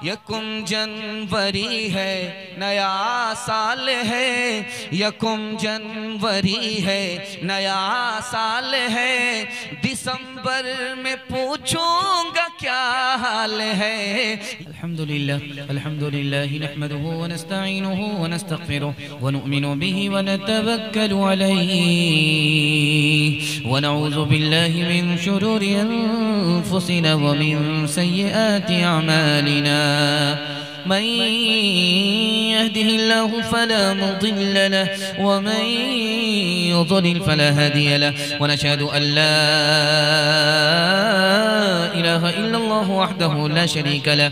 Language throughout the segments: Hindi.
यकुम जनवरी है नया साल है, यकुम जनवरी है नया साल है, दिसंबर में पूछूंगा क्या हाल है। अल्हम्दुलिल्लाह नहमदुहु व नस्तईनुहु व नस्तगफिरुहु व नुमिनु बिही व नतवक्कलु अलैहि व नऊज़ु बिल्लाहि मिन शुरूरि अनफुसिना व मिन सय्यिआति अमालिना। मन यहदिहिल्लाहु फला मुदिल्ल लहु व मन युद्लिल फला हादिय लहु व नशहदु अन ला इलाहा इल्लल्लाहु वहदहु ला शरीका लहु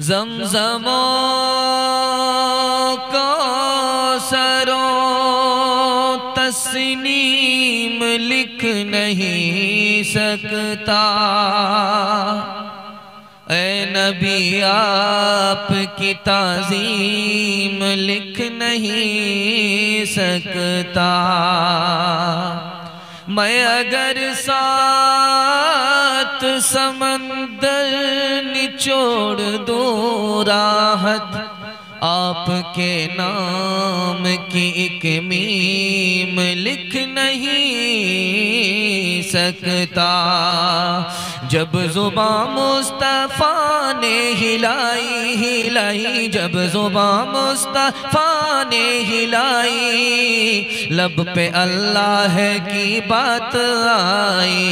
ज़मज़म कौसरो तस्नीम लिख नहीं सकता, ऐ नबी आपकी ताज़ीम लिख नहीं सकता। मैं अगर सात समंदर निचोड़ दूँ राहत आपके नाम की एक मीम लिख नहीं सकता। जब जुबां मुस्तफ़ा ने हिलाई जब जुबां मुस्तफ़ा ने हिलाई, लब पे अल्लाह की बात आई।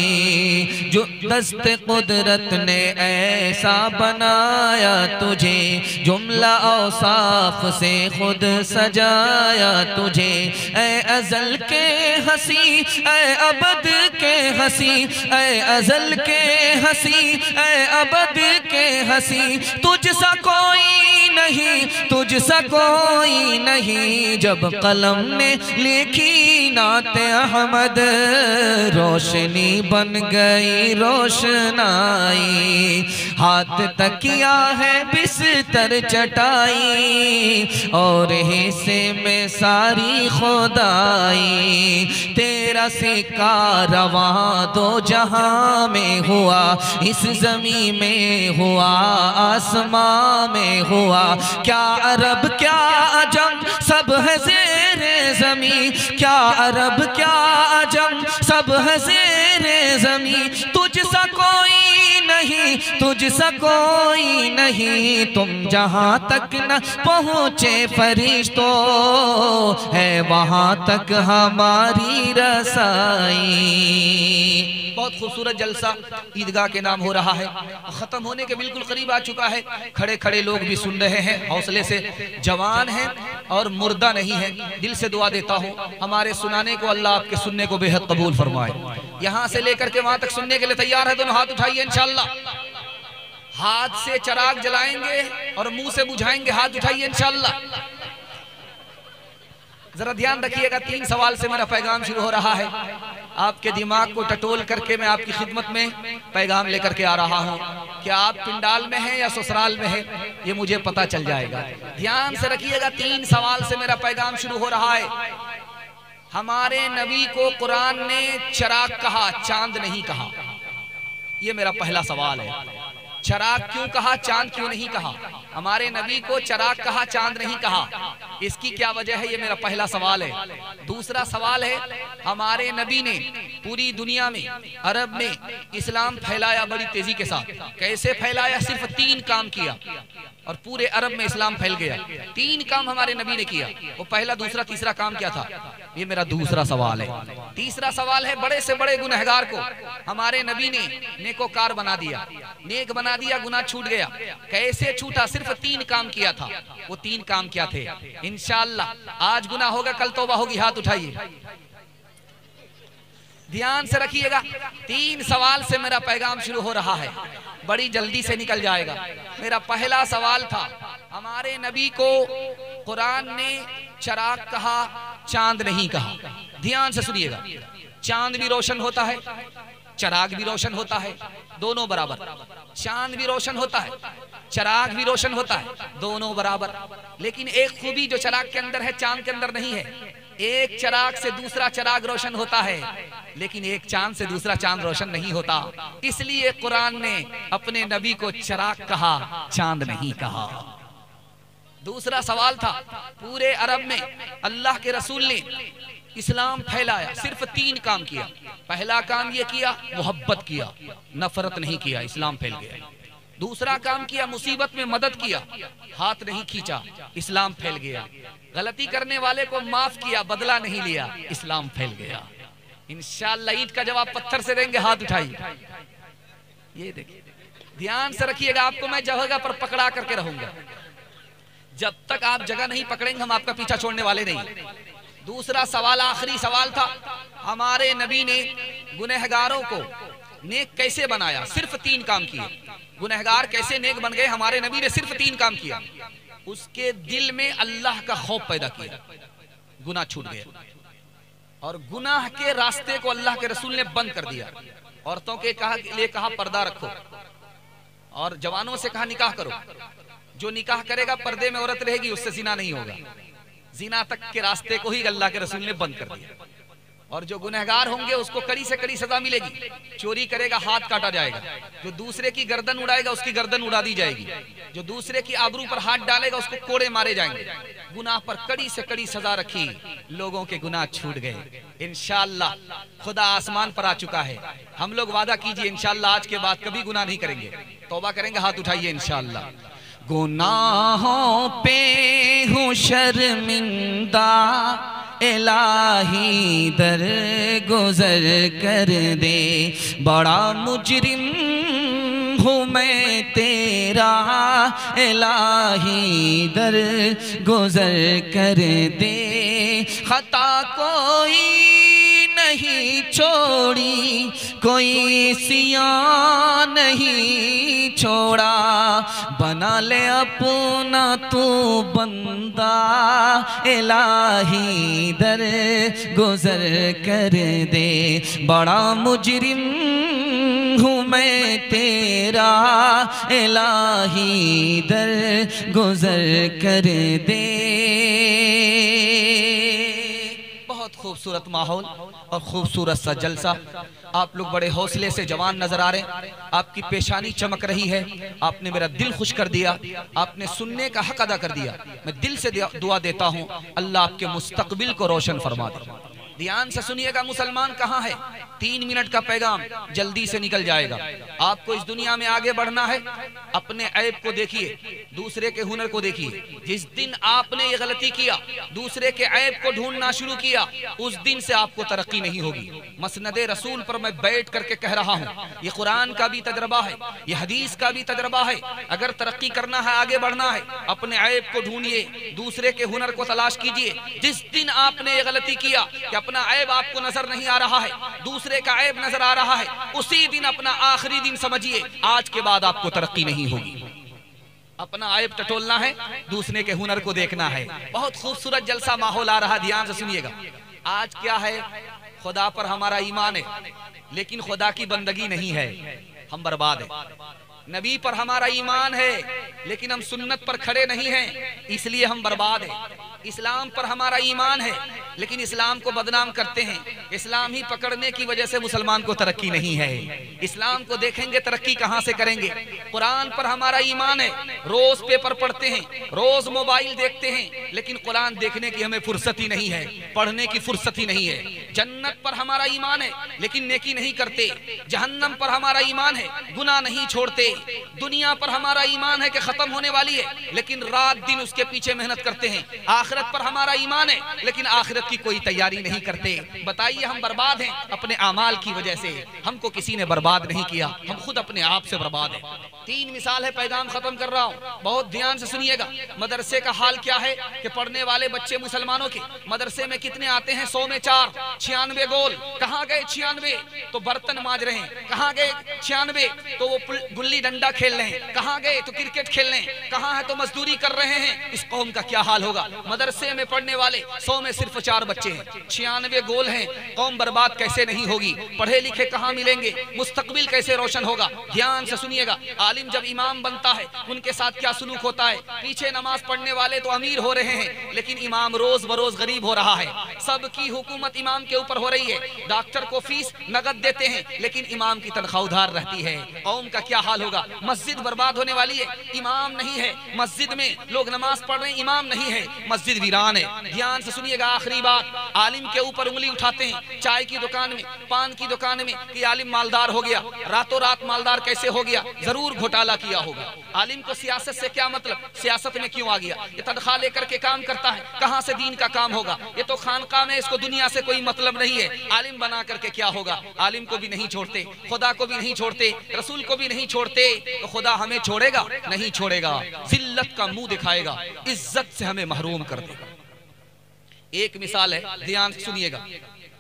जो दस्त कुदरत ने ऐसा बनाया तुझे, जुमला औसाफ से खुद सजाया तुझे। ऐ अज़ल के हंसी ऐ अबद के हंसी, ऐ अज़ल के हंसी ऐ अबद के हंसी, तुझसा कोई नहीं तुझसा कोई नहीं। जब कलम ने लिखी नाते अहमद, रोशनी बन गई रोशनाई। हाथ तकिया है बिस्तर चटाई, और हिस्से में सारी खुदाई। तेरा सिक्का रवां दो जहां में हुआ, इस ज़मीं में हुआ आसमां में हुआ। क्या अरब क्या अजम सब है ज़ेरे ज़मीं, क्या अरब क्या अजम सब है ज़ेरे ज़मीं। तुझसा कोई नहीं तुझसा कोई नहीं, तुम जहाँ तक न पहुँचे फरिश्तों, है वहाँ तक हमारी रसाई। बहुत खूबसूरत जलसा ईदगाह के नाम हो रहा है, ख़त्म होने के बिल्कुल करीब आ चुका है। खड़े खड़े लोग भी सुन रहे हैं, हौसले से जवान हैं और मुर्दा नहीं है। दिल से दुआ देता हूँ हमारे सुनाने को अल्लाह आपके सुनने को बेहद कबूल फरमाए। यहाँ से लेकर के वहाँ तक सुनने के लिए तैयार है? दोनों हाथ उठाइए इंशाअल्लाह। हाथ से चिराग जलाएंगे और मुंह से बुझाएंगे, हाथ उठाइए इंशाअल्लाह। जरा ध्यान रखिएगा, 3 सवाल से मेरा पैगाम शुरू हो रहा है। आपके दिमाग को टटोल करके मैं आपकी खिदमत में पैगाम लेकर के आ रहा हूँ। क्या आप पिंडाल में हैं या ससुराल में हैं, ये मुझे पता चल जाएगा। ध्यान से रखिएगा, 3 सवाल से मेरा पैगाम शुरू हो रहा है। हमारे नबी को कुरान ने चिराग कहा, चांद नहीं कहा। ये मेरा पहला सवाल है। चिराग क्यों कहा, चांद क्यों नहीं कहा? हमारे नबी को चिराग कहा, चांद नहीं कहा। इसकी क्या वजह है, ये मेरा पहला सवाल है। दूसरा सवाल है, हमारे नबी ने पूरी दुनिया में, अरब में इस्लाम फैलाया बड़ी तेजी के साथ। कैसे फैलाया? सिर्फ 3 काम किया और पूरे अरब में इस्लाम फैल गया। 3 काम हमारे नबी ने किया। वो पहला, दूसरा, तीसरा काम क्या था? ये मेरा दूसरा सवाल है। तीसरा सवाल है, बड़े से बड़े गुनहगार को हमारे नबी ने नेकोकार बना दिया, नेक बना दिया, गुनाह छूट गया। कैसे छूटा? सिर्फ 3 काम किया था। वो 3 काम क्या थे? इंशाअल्लाह आज गुनाह होगा, कल तौबा होगी। हाथ उठाइए, ध्यान से रखिएगा। 3 सवाल से मेरा पैगाम शुरू हो रहा है, बड़ी जल्दी से निकल जाएगा। मेरा पहला सवाल था, हमारे नबी को कुरान ने चराग कहा, चांद नहीं कहा। ध्यान से सुनिएगा, चांद भी रोशन होता है, चराग भी रोशन होता है, दोनों बराबर। चांद भी रोशन होता है, चराग भी रोशन होता है, दोनों बराबर। लेकिन एक खूबी जो चराग के अंदर है, चांद के अंदर नहीं है। एक चराग से दूसरा चराग रोशन होता है, लेकिन एक चांद से दूसरा चांद रोशन नहीं होता। इसलिए कुरान ने अपने नबी को चराग कहा, चांद नहीं कहा। दूसरा सवाल था, पूरे अरब में अल्लाह के रसूल ने इस्लाम फैलाया, सिर्फ 3 काम किया। पहला काम ये किया, मोहब्बत किया, नफरत नहीं किया, इस्लाम फैल गया। दूसरा काम किया, मुसीबत में मदद किया, हाथ नहीं खींचा, इस्लाम फैल गया। गलती करने वाले को माफ किया, बदला नहीं लिया, इस्लाम फैल गया। इंशाअल्लाह ईद का जवाब पत्थर से देंगे। हाथ उठाइए, ये देखिए, ध्यान से रखिएगा। आपको मैं जगह पर पकड़ा करके रहूंगा, जब तक आप जगह नहीं पकड़ेंगे हम आपका पीछा छोड़ने वाले नहीं। दूसरा सवाल, आखिरी सवाल था, हमारे नबी ने गुनहगारों को नेक कैसे बनाया? सिर्फ 3 काम किए। गुनहगार कैसे नेक बन गए? हमारे नबी ने सिर्फ 3 काम किया। उसके दिल में अल्लाह का खौफ पैदा किया, गुनाह छूट गया। और गुनाह के रास्ते को अल्लाह के रसूल ने बंद कर दिया। औरतों के लिए कहा पर्दा रखो, और जवानों से कहा निकाह करो। जो निकाह करेगा, पर्दे में औरत रहेगी, उससे जिना नहीं होगा। जिना तक के रास्ते को ही अल्लाह के रसूल ने बंद कर दिया। और जो गुनहगार होंगे उसको कड़ी से कड़ी सजा मिलेगी। चोरी करेगा, हाथ काटा जाएगा। जो दूसरे की गर्दन उड़ाएगा, उसकी गर्दन उड़ा दी जाएगी। जो दूसरे की आबरू पर हाथ डालेगा, उसको कोड़े मारे जाएंगे। गुनाह पर कड़ी से कड़ी सजा रखी, लोगों के गुनाह छूट गए। इंशाअल्लाह खुदा आसमान पर आ चुका है। हम लोग वादा कीजिए, इंशाअल्लाह आज के बाद कभी गुनाह नहीं करेंगे, तौबा करेंगे। हाथ उठाइए इंशाअल्लाह। गुनाहों पे हूँ शर्मिंदा, इलाही दर गुजर कर दे। बड़ा मुजरिम हूँ मैं तेरा, इलाही दर गुजर कर दे। खता कोई नहीं छोड़ी, कोई सियां नहीं छोड़ा। बना ले अपना तू बंदा, इलाही दर गुजर कर दे। बड़ा मुजरिम हूँ मैं तेरा, इलाही दर गुजर कर दे। बहुत खूबसूरत माहौल और खूबसूरत सा जलसा। आप लोग बड़े हौसले से जवान नजर आ रहे हैं, आपकी पेशानी चमक रही है। आपने मेरा दिल खुश कर दिया, आपने सुनने का हक अदा कर दिया। मैं दिल से दुआ देता हूँ, अल्लाह आपके मुस्तकबिल को रोशन फरमा दे। ध्यान से सुनिएगा, मुसलमान कहाँ है? 3 मिनट का पैगाम जल्दी से निकल जाएगा। आपको इस दुनिया में आगे बढ़ना है, अपने ऐब को देखिए, दूसरे के हुनर को देखिए। जिस दिन आपने ये गलती किया, दूसरे के ऐब को ढूंढना शुरू किया, उस दिन से आपको तरक्की नहीं होगी। मसनदे रसूल पर मैं बैठ करके कह रहा हूँ, ये कुरान का भी तजर्बा है, ये हदीस का भी तजर्बा है। अगर तरक्की करना है, आगे बढ़ना है, अपने ऐब को ढूंढिए, दूसरे के हुनर को तलाश कीजिए। जिस दिन आपने ये गलती किया कि अपना ऐब आपको नजर नहीं आ रहा है, दूसरे का ऐब नजर आ रहा है, उसी दिन अपना आखिरी दिन समझिए। आज के बाद आपको तरक्की नहीं होगी। अपना ऐब टटोलना है, दूसरे के हुनर को देखना है। बहुत खूबसूरत जलसा माहौल आ रहा, ध्यान से सुनिएगा। आज क्या है? खुदा पर हमारा ईमान है, लेकिन खुदा की बंदगी नहीं है, हम बर्बाद है। नबी पर हमारा ईमान है, लेकिन हम सुन्नत पर खड़े नहीं हैं, इसलिए हम बर्बाद हैं। इस्लाम पर हमारा ईमान है, लेकिन इस्लाम को बदनाम करते हैं। इस्लाम ही पकड़ने की वजह से मुसलमान को तरक्की नहीं है। इस्लाम को देखेंगे तरक्की कहां से करेंगे? कुरान पर हमारा ईमान है, रोज पेपर पढ़ते हैं, रोज मोबाइल देखते हैं, लेकिन कुरान देखने की हमें फुर्सत ही नहीं है, पढ़ने की फुर्सत ही नहीं है। जन्नत पर हमारा ईमान है लेकिन नेकी नहीं करते। जहन्नम पर हमारा ईमान है, गुनाह नहीं छोड़ते। दुनिया पर हमारा ईमान है कि खत्म होने वाली है, लेकिन रात दिन उसके पीछे मेहनत करते हैं। आखिरत पर हमारा ईमान है लेकिन आखिरत की कोई तैयारी नहीं करते। बताइए, हम बर्बाद हैं अपने अमाल की वजह से। हमको किसी ने बर्बाद नहीं किया, हम खुद अपने आप से बर्बाद हैं। 3 मिसाल है, पैगाम खत्म कर रहा हूँ, बहुत ध्यान से सुनिएगा। मदरसे का हाल क्या है कि पढ़ने वाले बच्चे मुसलमानों के मदरसे में कितने आते हैं? 100 में 4, 96 गोल। कहाँ गए 96? तो बर्तन मांज रहे हैं। कहाँ गए 96? तो वो गुल्ली डंडा खेल रहे हैं। कहाँ गए? तो क्रिकेट खेल रहे हैं। कहाँ है? तो मजदूरी कर रहे हैं। इस कौम का क्या हाल होगा? मदरसे में पढ़ने वाले 100 में सिर्फ 4 बच्चे हैं, 96 गोल हैं। कौम बर्बाद कैसे नहीं होगी? पढ़े लिखे कहाँ मिलेंगे? मुस्तकबिल कैसे रोशन होगा? ध्यान से सुनिएगा। आलिम जब इमाम बनता है उनके साथ क्या सुलूक होता है? पीछे नमाज पढ़ने वाले तो अमीर हो रहे हैं, लेकिन इमाम रोज बरोज गरीब हो रहा है। सबकी हुकूमत इमाम के ऊपर हो रही है। डॉक्टर को फीस नगद देते हैं, लेकिन इमाम की तनख्वाह उधार रहती है। कौम का क्या हाल होगा? मस्जिद बर्बाद होने वाली है, इमाम नहीं है मस्जिद में, लोग नमाज पढ़ रहे हैं, इमाम नहीं है, मस्जिद वीरान है। ध्यान से सुनिएगा, आखिरी बात। आलिम के ऊपर उंगली उठाते हैं चाय की दुकान में, पान की दुकान में कि आलिम मालदार हो गया। रातों रात मालदार कैसे हो गया? जरूर घोटाला किया होगा। आलिम को सियासत से क्या मतलब? सियासत में क्यों आ गया? ये तनख्वाह लेकर के काम करता है, कहां से दीन का काम होगा? ये तो खानका में, इसको दुनिया से कोई मतलब नहीं है। आलिम बना करके क्या होगा? आलिम को भी नहीं छोड़ते, खुदा को भी नहीं छोड़ते, रसूल को भी नहीं छोड़ते, तो खुदा हमें छोड़ेगा? नहीं छोड़ेगा। जिल्लत का मुंह दिखाएगा, इज्जत से हमें महरूम कर देगा। एक मिसाल है, ध्यान से सुनिएगा।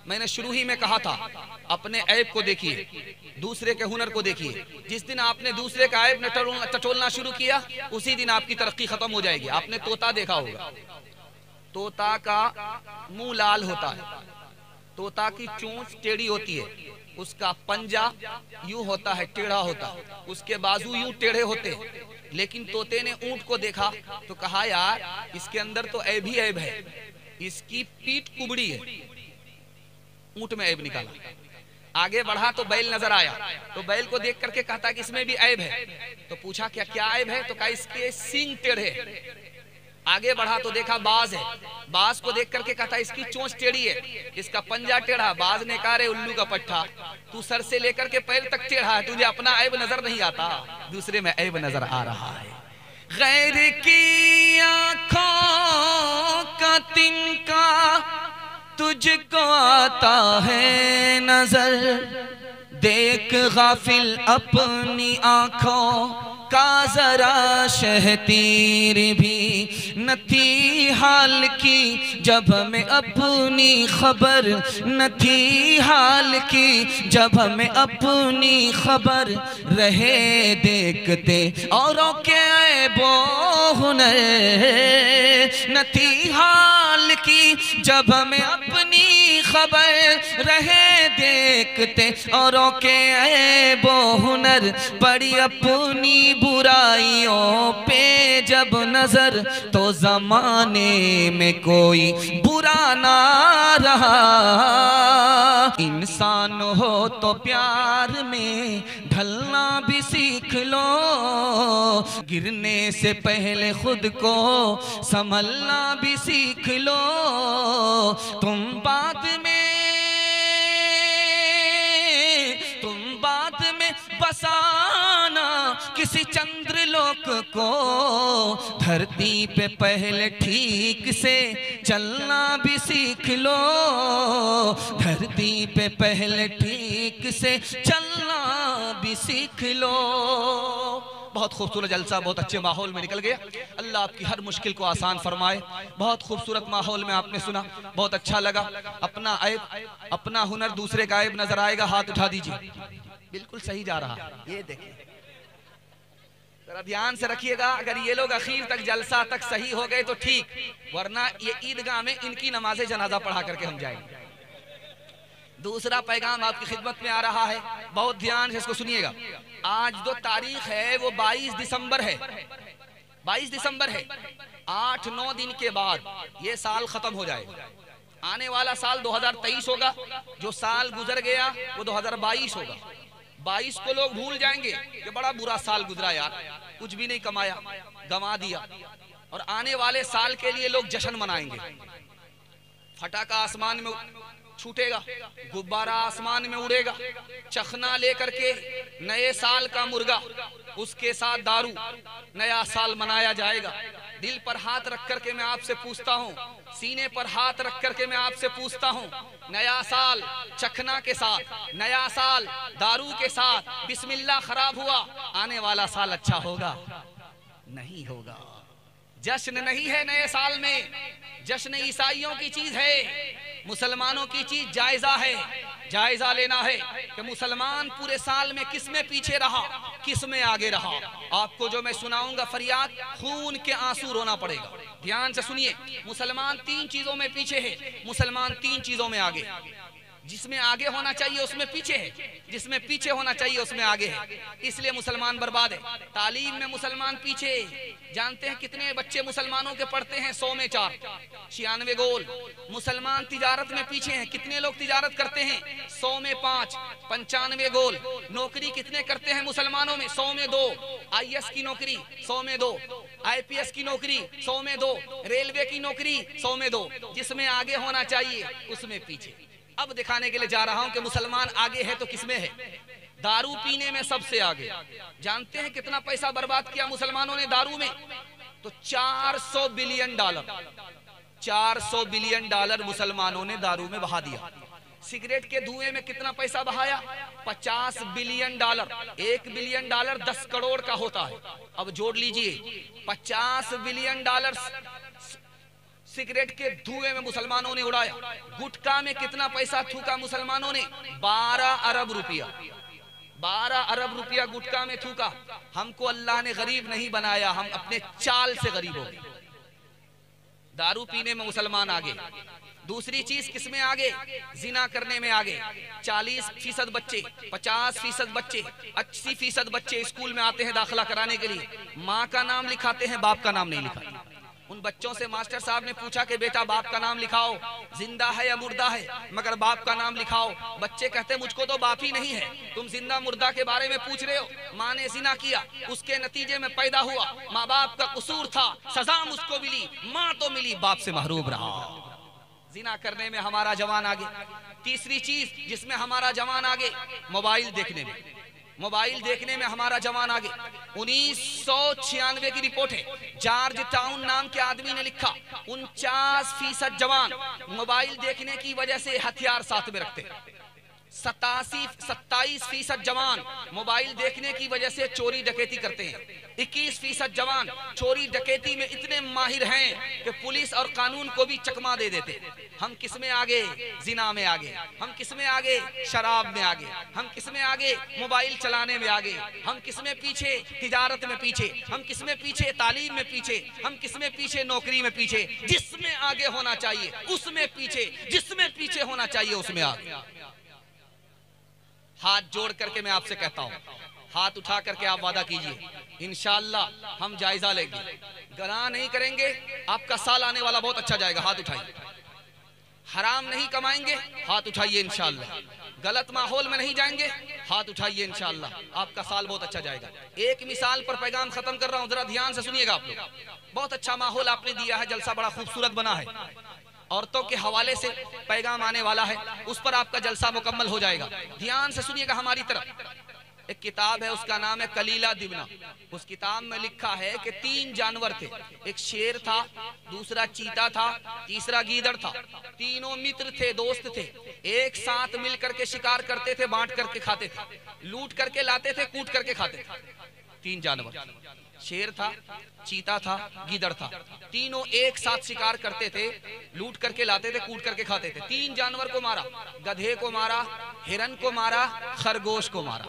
मैंने शुरू ही में कहा था, अपने ऐब को देखिए, दूसरे के हुनर को देखिए। जिस दिन आपने दूसरे का ऐब टटोलना शुरू किया, उसी दिन आपकी तरक्की खत्म हो जाएगी। आपने तोता देखा होगा, तोता का मुंह लाल होता है, तोता की चोंच टेढ़ी होती है, उसका पंजा यूं होता है, टेढ़ा होता है, उसके बाजू यूं टेढ़े होते हैं। लेकिन तोते ने ऊंट को देखा तो कहा, यार इसके अंदर तो ऐब ही ऐब है, इसकी पीठ कुबड़ी है। ऊंट में ऐब निकाला। आगे बढ़ा तो बैल नजर आया, तो बैल को देख करके कहता कि इसमें भी ऐब है। तो पूछा क्या क्या ऐब है? तो कहा इसके सींग टेढ़े। आगे बढ़ा तो देखा बाज है, बाज को देख करके कहता इसकी चोंच टेढ़ी है, इसका पंजा टेढ़ा। बाज ने कहा, रे उल्लू का पट्टा, तू सर से लेकर के पैर तक टेढ़ा है, तुझे अपना ऐब नजर नहीं आता, दूसरे में ऐब नजर आ रहा है। गैर की आँखों का तिनका तुझको आता है नजर, देख गाफिल अपनी आँखों का जरा शहतीर भी न थी हाल की जब हमें अपनी खबर, न थी हाल की जब हमें अपनी खबर, रहे देखते औरों के ऐबो हुनर, न थी हाल की जब हमें अपनी खबर, रहे देखते औरों के ऐबो हुनर, पड़ी अपनी बुराइयों पे जब नजर, तो जमाने में कोई बुरा ना रहा। इंसान हो तो प्यार में ढलना भी सीख लो, गिरने से पहले खुद को संभलना भी सीख लो। तुम बाद में बसाना किसी चंद्रलोक को, धरती पे पहले ठीक से चलना भी सीख लो, धरती पे पहले ठीक से चलना भी सीख लो। बहुत खूबसूरत जलसा, बहुत अच्छे माहौल में निकल गया। अल्लाह आपकी हर मुश्किल को आसान फरमाए। बहुत खूबसूरत माहौल में आपने सुना, बहुत अच्छा लगा। अपना ऐब, अपना हुनर दूसरे का ऐब नजर आएगा, हाथ उठा दीजिए। बिल्कुल सही जा रहा, ये देखिए, जरा ध्यान से रखिएगा। अगर ये लोग आखिर तक जलसा तक सही हो गए तो ठीक, वरना ये ईदगाह में इनकी नमाज़े जनाजा पढ़ा करके हम जाएंगे। दूसरा पैगाम आपकी खिदमत में आ रहा है, बहुत ध्यान से इसको सुनिएगा। आज जो तारीख है वो 22 दिसंबर है, 22 दिसंबर है। 8-9 दिन के बाद ये साल खत्म हो जाएगा। आने वाला साल 2023 होगा, जो साल गुजर गया वो 2022 होगा। 22 को लोग भूल जाएंगे कि बड़ा बुरा साल गुजरा यार, कुछ भी नहीं कमाया, गंवा दिया। और आने वाले साल के लिए लोग जश्न मनाएंगे, फटाका आसमान में छूटेगा, गुब्बारा आसमान में उड़ेगा, चखना लेकर के नए साल का मुर्गा, उसके साथ दारू, नया साल मनाया जाएगा। दिल पर हाथ रख करके मैं आपसे पूछता हूँ, सीने पर हाथ रख करके मैं आपसे पूछता हूँ, नया साल चखना के साथ, नया साल दारू के साथ, बिस्मिल्लाह खराब हुआ, आने वाला साल अच्छा होगा? नहीं होगा। जश्न नहीं है नए साल में, जश्न ईसाइयों की चीज है, मुसलमानों की चीज जायजा है। जायजा लेना है कि मुसलमान पूरे साल में किस में पीछे रहा, किस में आगे रहा। आपको जो मैं सुनाऊंगा फरियाद, खून के आंसू रोना पड़ेगा। ध्यान से सुनिए, मुसलमान 3 चीजों में पीछे है, मुसलमान 3 चीजों में आगे। जिसमें आगे होना चाहिए उसमें पीछे है, जिसमें पीछे होना चाहिए उसमें आगे है, इसलिए मुसलमान बर्बाद है। तालीम में मुसलमान पीछे। जानते हैं कितने बच्चे मुसलमानों के पढ़ते हैं? 100 में 4, 96 गोल। मुसलमान तिजारत में पीछे हैं, कितने लोग तिजारत करते हैं? 100 में 5, 95 गोल। नौकरी कितने करते हैं मुसलमानों में? 100 में 2। IAS की नौकरी 100 में 2, IPS की नौकरी 100 में 2, रेलवे की नौकरी 100 में 2। जिसमें आगे होना चाहिए उसमें पीछे। अब दिखाने के लिए जा रहा हूं कि मुसलमान आगे है तो किसमें है? दारू पीने में सबसे आगे। जानते हैं कितना पैसा बर्बाद किया मुसलमानों ने दारू में? तो 400 बिलियन डॉलर, 400 बिलियन डॉलर मुसलमानों ने दारू में बहा दिया। सिगरेट के धुएं में कितना पैसा बहाया? 50 billion dollar. 1 billion dollar 10 crore का होता है। अब जोड़ लीजिए, 50 बिलियन डॉलर सिगरेट के धुएं में मुसलमानों ने उड़ाया। गुटखा में कितना पैसा थूका मुसलमानों ने? 12 अरब रुपया। 12 अरब रुपया गुटखा में थूका। हमको अल्लाह ने गरीब नहीं बनाया, हम अपने चाल से गरीब हो गए। दारू पीने में मुसलमान आगे। दूसरी चीज किसमें आगे? जिना करने में आगे। 40% बच्चे, 50% बच्चे, 80% बच्चे स्कूल में आते हैं दाखिला कराने के लिए, माँ का नाम लिखाते हैं, बाप का नाम नहीं लिखाते। उन बच्चों से मास्टर साहब ने पूछा कि बेटा बाप का नाम लिखाओ, जिंदा है या मुर्दा है, मगर बाप का नाम लिखाओ। बच्चे कहते मुझको तो बाप ही नहीं है, तुम जिंदा मुर्दा के बारे में पूछ रहे हो। माँ ने जिना किया, उसके नतीजे में पैदा हुआ, माँ बाप का कसूर था, सजा मुझको मिली, माँ तो मिली, बाप से महरूम रहा। जिना करने में हमारा जवान आगे। तीसरी चीज जिसमें हमारा जवान आगे, मोबाइल देखने में। मोबाइल देखने में हमारा जवान आगे। 1996 की रिपोर्ट है, जॉर्ज टाउन नाम के आदमी ने लिखा, 49% जवान मोबाइल देखने की वजह से हथियार साथ में रखते। 27% जवान मोबाइल देखने की वजह से चोरी डकैती करते हैं। 21% जवान चोरी डकैती में इतने माहिर हैं कि पुलिस और कानून को भी चकमा दे देते। हम किसमें आगे? जिना में आगे। हम किसमें आगे? शराब में आगे। हम किसमें आगे? मोबाइल चलाने में आगे। हम किसमें पीछे? तिजारत में पीछे। हम किसमें पीछे? तालीम में पीछे। हम किसमें पीछे? नौकरी में पीछे। जिसमें आगे होना चाहिए उसमें पीछे, जिसमें पीछे होना चाहिए उसमें आगे। हाथ जोड़ करके मैं आपसे कहता हूं, हाथ उठा करके आप वादा कीजिए, इंशाअल्लाह हम जायजा लेंगे, गनाह नहीं करेंगे, आपका साल आने वाला बहुत अच्छा जाएगा। हाथ उठाइए। हराम नहीं कमाएंगे, हाथ उठाइए इंशाअल्लाह। गलत माहौल में नहीं जाएंगे, हाथ उठाइए इंशाअल्लाह, आपका साल बहुत अच्छा जाएगा। एक मिसाल पर पैगाम खत्म कर रहा हूं, जरा ध्यान से सुनिएगा आप लोग। बहुत अच्छा माहौल आपने दिया है, जलसा बड़ा खूबसूरत बना है। औरतों के हवाले से पैगाम आने वाला है, उस पर आपका जलसा मुकम्मल हो जाएगा। ध्यान से सुनिएगा हमारी तरफ। एक किताब है, उसका नाम है कलीला दिबना। उस किताब में लिखा है कि 3 जानवर थे, एक शेर था, दूसरा चीता था, तीसरा गीदड़ था। तीनों मित्र थे, दोस्त थे, एक साथ मिल करके शिकार करते थे, बांट करके खाते थे, लूट करके लाते थे, कूट करके खाते थे। 3 जानवर, शेर था, चीता था, गीदड़ था, तीनों एक साथ शिकार करते थे, लूट करके लाते थे, कूट करके खाते थे। 3 जानवर को मारा, गधे को मारा, हिरन को मारा, खरगोश को मारा।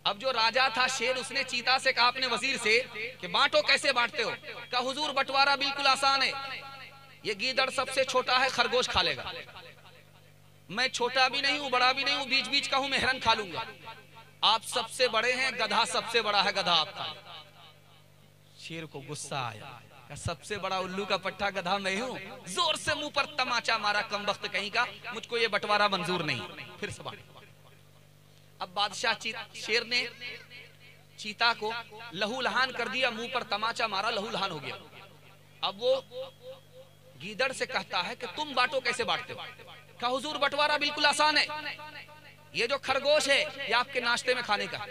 अब जो राजा था शेर, उसने चीता से कहा अपने वजीर से कि बांटो, कैसे बांटते हो? कहा हुजूर बंटवारा बिल्कुल आसान है, ये गीदड़ सबसे छोटा है, खरगोश खा लेगा। मैं छोटा भी नहीं हूं, बड़ा भी नहीं हूं, बीच बीच का हूं, मैं हिरन खा लूंगा। आप सबसे बड़े हैं, गधा सबसे बड़ा है, गधा आपका। शेर को गुस्सा आया, सबसे बड़ा उल्लू का पट्टा गधा मैं हूँ। जोर से मुंह पर तमाचा मारा कमबख्त कहीं का, मुझको ये बंटवारा मंजूर नहीं। फिर सवाल। अब बादशाह शेर ने चीता को लहू लहान कर दिया, मुंह पर तमाचा मारा, लहू लहान हो गया। अब वो गीदड़ से कहता है कि तुम बांटो, कैसे बांटते हो? कहा हुजूर बंटवारा बिल्कुल आसान है। ये जो खरगोश है ये आपके नाश्ते में खाने का,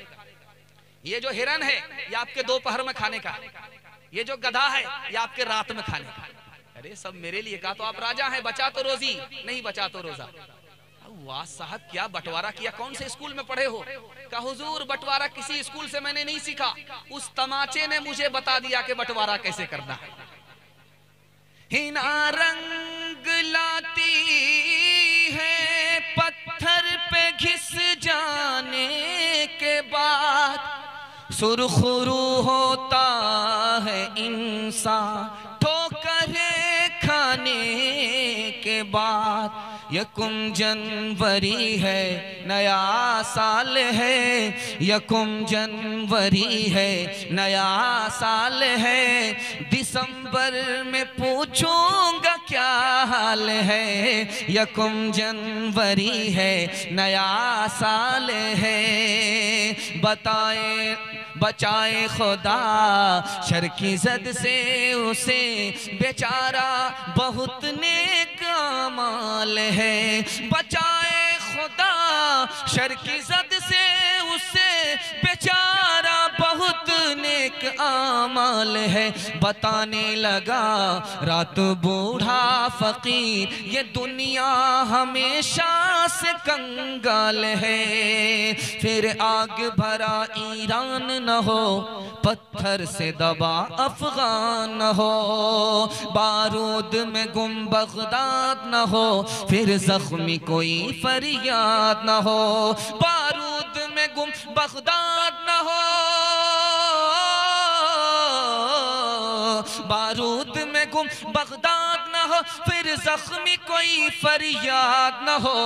ये जो हिरन है ये आपके दोपहर में खाने का, ये जो गधा है ये आपके रात में खाने का। अरे सब मेरे लिए। कहा तो आप राजा हैं, बचा तो रोजी, नहीं बचा तो रोजा। वाह साहब, क्या बंटवारा किया, कौन से स्कूल में पढ़े हो? कहा हुजूर बंटवारा किसी स्कूल से मैंने नहीं सीखा, उस तमाचे ने मुझे बता दिया कि बंटवारा कैसे करना है। हिना रंग लाती है पत्थर पे घिस जाने के बाद, सुरखरू होता है इंसान ठोकरें खाने के बाद। यकुम जनवरी है नया साल है, यकुम जनवरी है नया साल है, दिसंबर में पूछूंगा क्या हाल है। यकुम जनवरी है नया साल है, बताए बचाए खुदा शर की जद से उसे, बेचारा बहुत नेक अमाल है। बचाए खुदा शर की जद से उसे, बेचारा बहुत नेक अमाल है। बताने लगा रात बूढ़ा फकीर, ये दुनिया हमेशा से कंगाल है। फिर आग भरा ईरान न हो, पत्थर से दबा अफगान न हो, बारूद में गुम बगदाद न हो, फिर जख्मी कोई फरियाद न हो। बारूद में गुम बगदाद न हो, बारूद में गुम बगदाद न हो, फिर जख्मी कोई फरियाद न हो।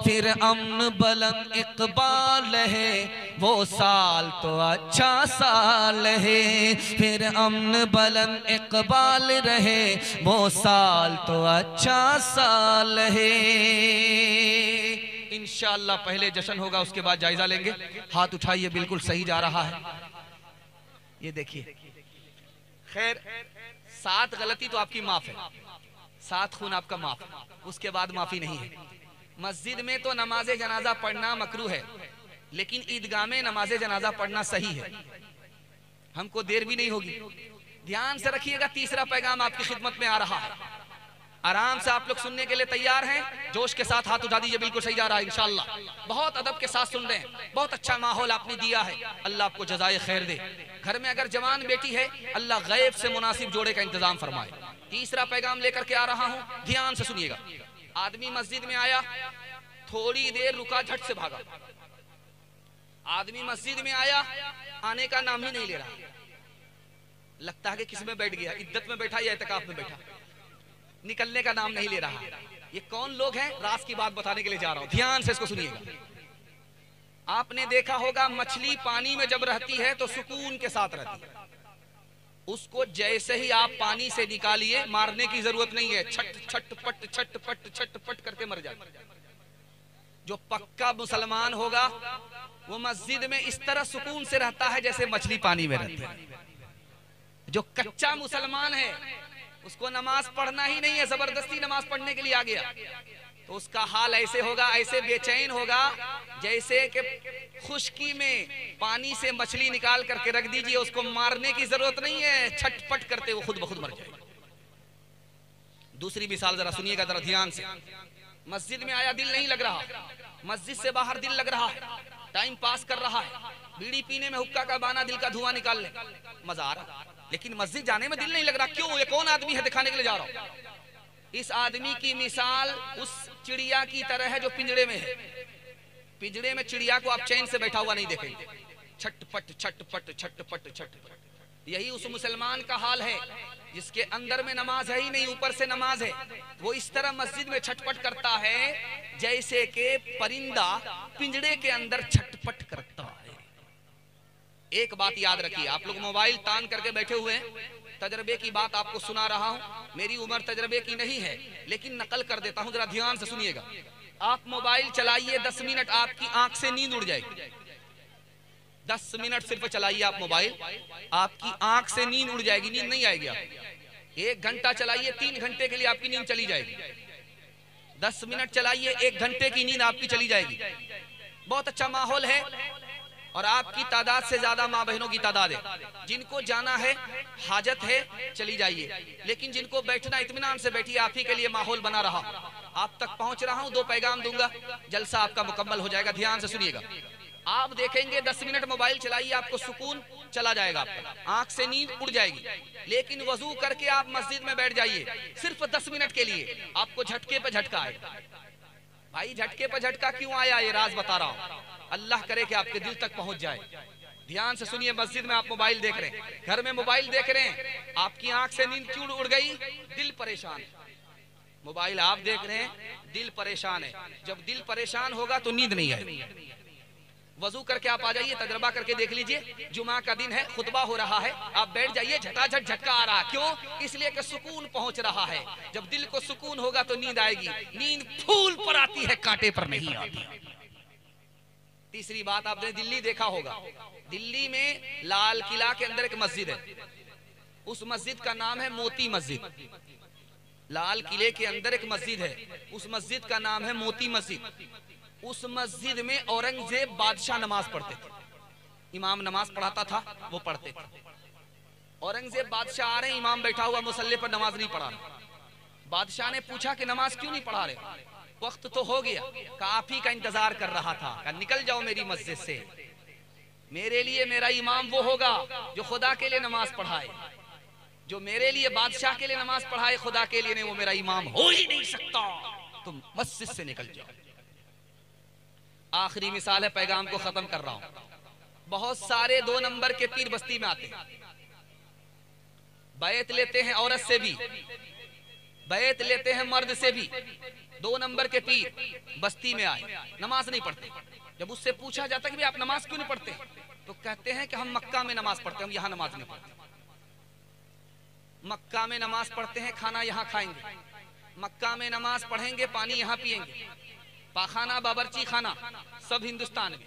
फिर अमन बुलंद इकबाल है, वो साल तो अच्छा साल है। फिर अमन बुलंद इकबाल रहे, वो साल तो अच्छा साल है। इंशाअल्लाह पहले जश्न होगा, उसके बाद जायजा लेंगे। हाथ उठाइए, बिल्कुल सही जा रहा है। ये देखिए, खैर 7 गलती तो आपकी माफ है, 7 खून आपका माफ, उसके बाद माफी नहीं है। मस्जिद में तो नमाज जनाजा पढ़ना मकरू है, लेकिन ईदगाह में नमाज जनाजा पढ़ना सही है। हमको देर भी नहीं होगी, ध्यान से रखिएगा। तीसरा पैगाम आपकी खिदमत में आ रहा है, आराम से आप लोग सुनने के लिए तैयार हैं? जोश के साथ हाथ उठा दीजिए, बिल्कुल सही जा रहा है इंशाअल्लाह। बहुत अदब के साथ सुन रहे हैं, बहुत अच्छा माहौल आपने दिया है, अल्लाह आपको जज़ाए खैर दे। घर में अगर जवान बेटी है, अल्लाह गैब से मुनासिब जोड़े का इंतजाम फरमाए। तीसरा पैगाम लेकर के आ रहा हूं, ध्यान से सुनिएगा। आदमी मस्जिद में आया, थोड़ी देर रुका, झट से भागा। आदमी मस्जिद में आया, आने का नाम ही नहीं ले रहा, लगता है कि किस में बैठ गया, इद्दत में बैठा या इत्तिकाफ में बैठा, निकलने का नाम नहीं ले रहा। ये कौन लोग हैं, राज की बात बताने के लिए जा रहा हूं, ध्यान से इसको सुनिएगा। आपने देखा होगा मछली पानी में जब रहती है तो सुकून के साथ रहती है, उसको जैसे ही आप पानी से निकालिए, मारने की जरूरत नहीं है, छट छट पट छट पट छट पट करके मर जाए। जो पक्का मुसलमान होगा वो मस्जिद में इस तरह सुकून से रहता है जैसे मछली पानी में रहती है। जो कच्चा मुसलमान है उसको नमाज पढ़ना ही नहीं है, जबरदस्ती नमाज पढ़ने के लिए आ गया, तो उसका हाल ऐसे होगा, ऐसे बेचैन होगा जैसे कि खुश्की में पानी से मछली निकाल करके रख दीजिए, उसको मारने की जरूरत नहीं है, छटपट करते वो खुद ब खुद मर जाएगा। दूसरी मिसाल जरा सुनिएगा, जरा ध्यान से। मस्जिद में आया, दिल नहीं लग रहा, मस्जिद से बाहर दिल लग रहा है, टाइम पास कर रहा है, बीड़ी पीने में हुक्का का बाना दिल का धुआं निकाल ले, मजा आ रहा, लेकिन मस्जिद जाने में दिल नहीं लग रहा। क्यों? ये कौन आदमी है, दिखाने के लिए जा रहा हूं। इस आदमी की मिसाल उस चिड़िया की तरह है जो पिंजड़े में है। पिंजड़े में चिड़िया को आप चैन से बैठा हुआ नहीं देखेंगे, छटपट छटपट छटपट छटपट। यही उस मुसलमान का हाल है जिसके अंदर में नमाज है ही नहीं, ऊपर से नमाज है। वो इस तरह मस्जिद में छटपट करता है जैसे कि परिंदा पिंजड़े के अंदर छटपट करता है। एक बात याद रखिए, आप लोग मोबाइल तान करके बैठे हुए हैं, तजर्बे की बात आपको सुना रहा हूं। मेरी उम्र तजर्बे की नहीं है, लेकिन नकल कर देता हूं, जरा ध्यान से सुनिएगा। आप मोबाइल चलाइए 10 मिनट, आपकी आंख से नींद उड़ जाएगी। 10 मिनट सिर्फ चलाइए आप मोबाइल, आपकी आंख से नींद उड़ जाएगी, नींद नहीं आएगी। आप 1 घंटा चलाइए, 3 घंटे के लिए आपकी नींद चली जाएगी। 10 मिनट चलाइए, 1 घंटे की नींद आपकी चली जाएगी। बहुत अच्छा माहौल है और आपकी तादाद से ज्यादा माँ बहनों की तादाद है। जिनको जाना है, हाजत है, चली जाइए, लेकिन जिनको बैठना, इत्मीनान से बैठिए। आप ही के लिए माहौल बना रहा, आप तक पहुंच रहा हूं, 2 पैगाम दूंगा, जलसा आपका मुकम्मल हो जाएगा। ध्यान से सुनिएगा। आप देखेंगे 10 मिनट मोबाइल चलाइए, आपको सुकून चला जाएगा, आपका आंख से नींद उड़ जाएगी। लेकिन वजू करके आप मस्जिद में बैठ जाइए, सिर्फ 10 मिनट के लिए, आपको झटके पे झटका आएगा। भाई झटके पे झटका क्यों आया, ये राज बता रहा हूं। अल्लाह करे कि आपके दिल तक पहुंच जाए। ध्यान से सुनिए। मस्जिद में आप मोबाइल देख रहे हैं, घर में मोबाइल देख रहे हैं, आपकी आंख से नींद क्यों उड़ गई? दिल परेशान है। मोबाइल आप देख रहे हैं, दिल परेशान है। जब दिल परेशान होगा तो नींद नहीं आएगी। वजू करके आप आ जाइए, तजर्बा करके देख लीजिए। जुमा का दिन है, खुतबा हो रहा है, आप बैठ जाइए, झटाझट झटका आ रहा है। क्यों? इसलिए कि सुकून पहुंच रहा है। जब दिल को सुकून होगा तो नींद आएगी। नींद फूल पर आती है, कांटे पर नहीं आती। तीसरी बात, आपने दिल्ली देखा होगा, दिल्ली में लाल किला के अंदर एक मस्जिद है, उस मस्जिद का नाम है मोती मस्जिद। लाल किले के अंदर एक मस्जिद है, उस मस्जिद का नाम है मोती मस्जिद। उस मस्जिद में औरंगजेब बादशाह नमाज पढ़ते थे। इमाम नमाज पढ़ाता था, वो पढ़ते थे। औरंगजेब बादशाह आ रहे, इमाम बैठा हुआ मुसल्ले पर, नमाज नहीं पढ़ा रहे। बादशाह ने पूछा कि नमाज क्यों नहीं पढ़ा रहे? वक्त तो हो गया, काफी का इंतजार कर रहा था। कहा निकल जाओ मेरी मस्जिद से, मेरे लिए मेरा इमाम वो होगा जो खुदा के लिए नमाज पढ़ाए। जो मेरे लिए बादशाह के लिए नमाज पढ़ाए, खुदा के लिए नहीं, वो मेरा इमाम हो ही नहीं सकता। तुम मस्जिद से निकल जाओ। आखिरी मिसाल है, पैगाम को खत्म कर रहा हूं। बहुत सारे 2 नंबर के पीर बस्ती में आते हैं, बैत लेते हैं औरत से भी, बैत लेते हैं मर्द से भी। 2 नंबर के पीर बस्ती में आए, नमाज नहीं पढ़ते। जब उससे पूछा जाता कि भाई आप नमाज क्यों नहीं पढ़ते, तो कहते हैं कि हम मक्का में नमाज पढ़ते हैं, हम यहाँ नमाज नहीं पढ़ते। मक्का में नमाज पढ़ते हैं, खाना यहाँ खाएंगे, मक्का में नमाज पढ़ेंगे, पानी यहाँ पिएंगे, पाखाना बावर्ची खाना सब हिंदुस्तान में,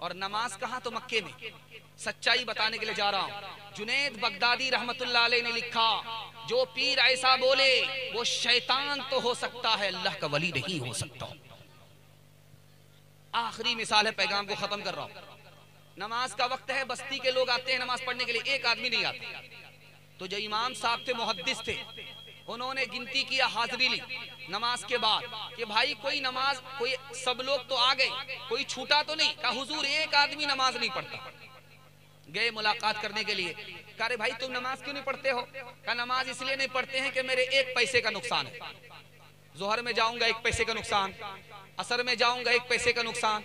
और नमाज कहाँ? तो मक्के में। सच्चाई बताने के लिए जा रहा हूं। जुनैद बगदादी रहमतुल्लाह अलैह ने लिखा, जो पीर ऐसा बोले वो शैतान तो हो सकता है, अल्लाह का वली नहीं हो सकता। आखिरी मिसाल है, पैगाम को खत्म कर रहा हूं। नमाज का वक्त है, बस्ती के लोग आते हैं नमाज पढ़ने के लिए, एक आदमी नहीं आता। तो जो इमाम साहब थे, मुहद्दिस थे, उन्होंने गिनती किया, हाजिरी ली नमाज के बाद कि भाई कोई नमाज, कोई, सब लोग तो आ गए, कोई छूटा तो नहीं? कहा हुजूर एक आदमी नमाज नहीं पढ़ता। गए मुलाकात करने के लिए, कहा भाई तुम नमाज क्यों नहीं पढ़ते हो? कहा नमाज इसलिए नहीं पढ़ते हैं कि मेरे 1 पैसे का नुकसान है। जोहर में जाऊंगा 1 पैसे का नुकसान, असर में जाऊंगा 1 पैसे का नुकसान,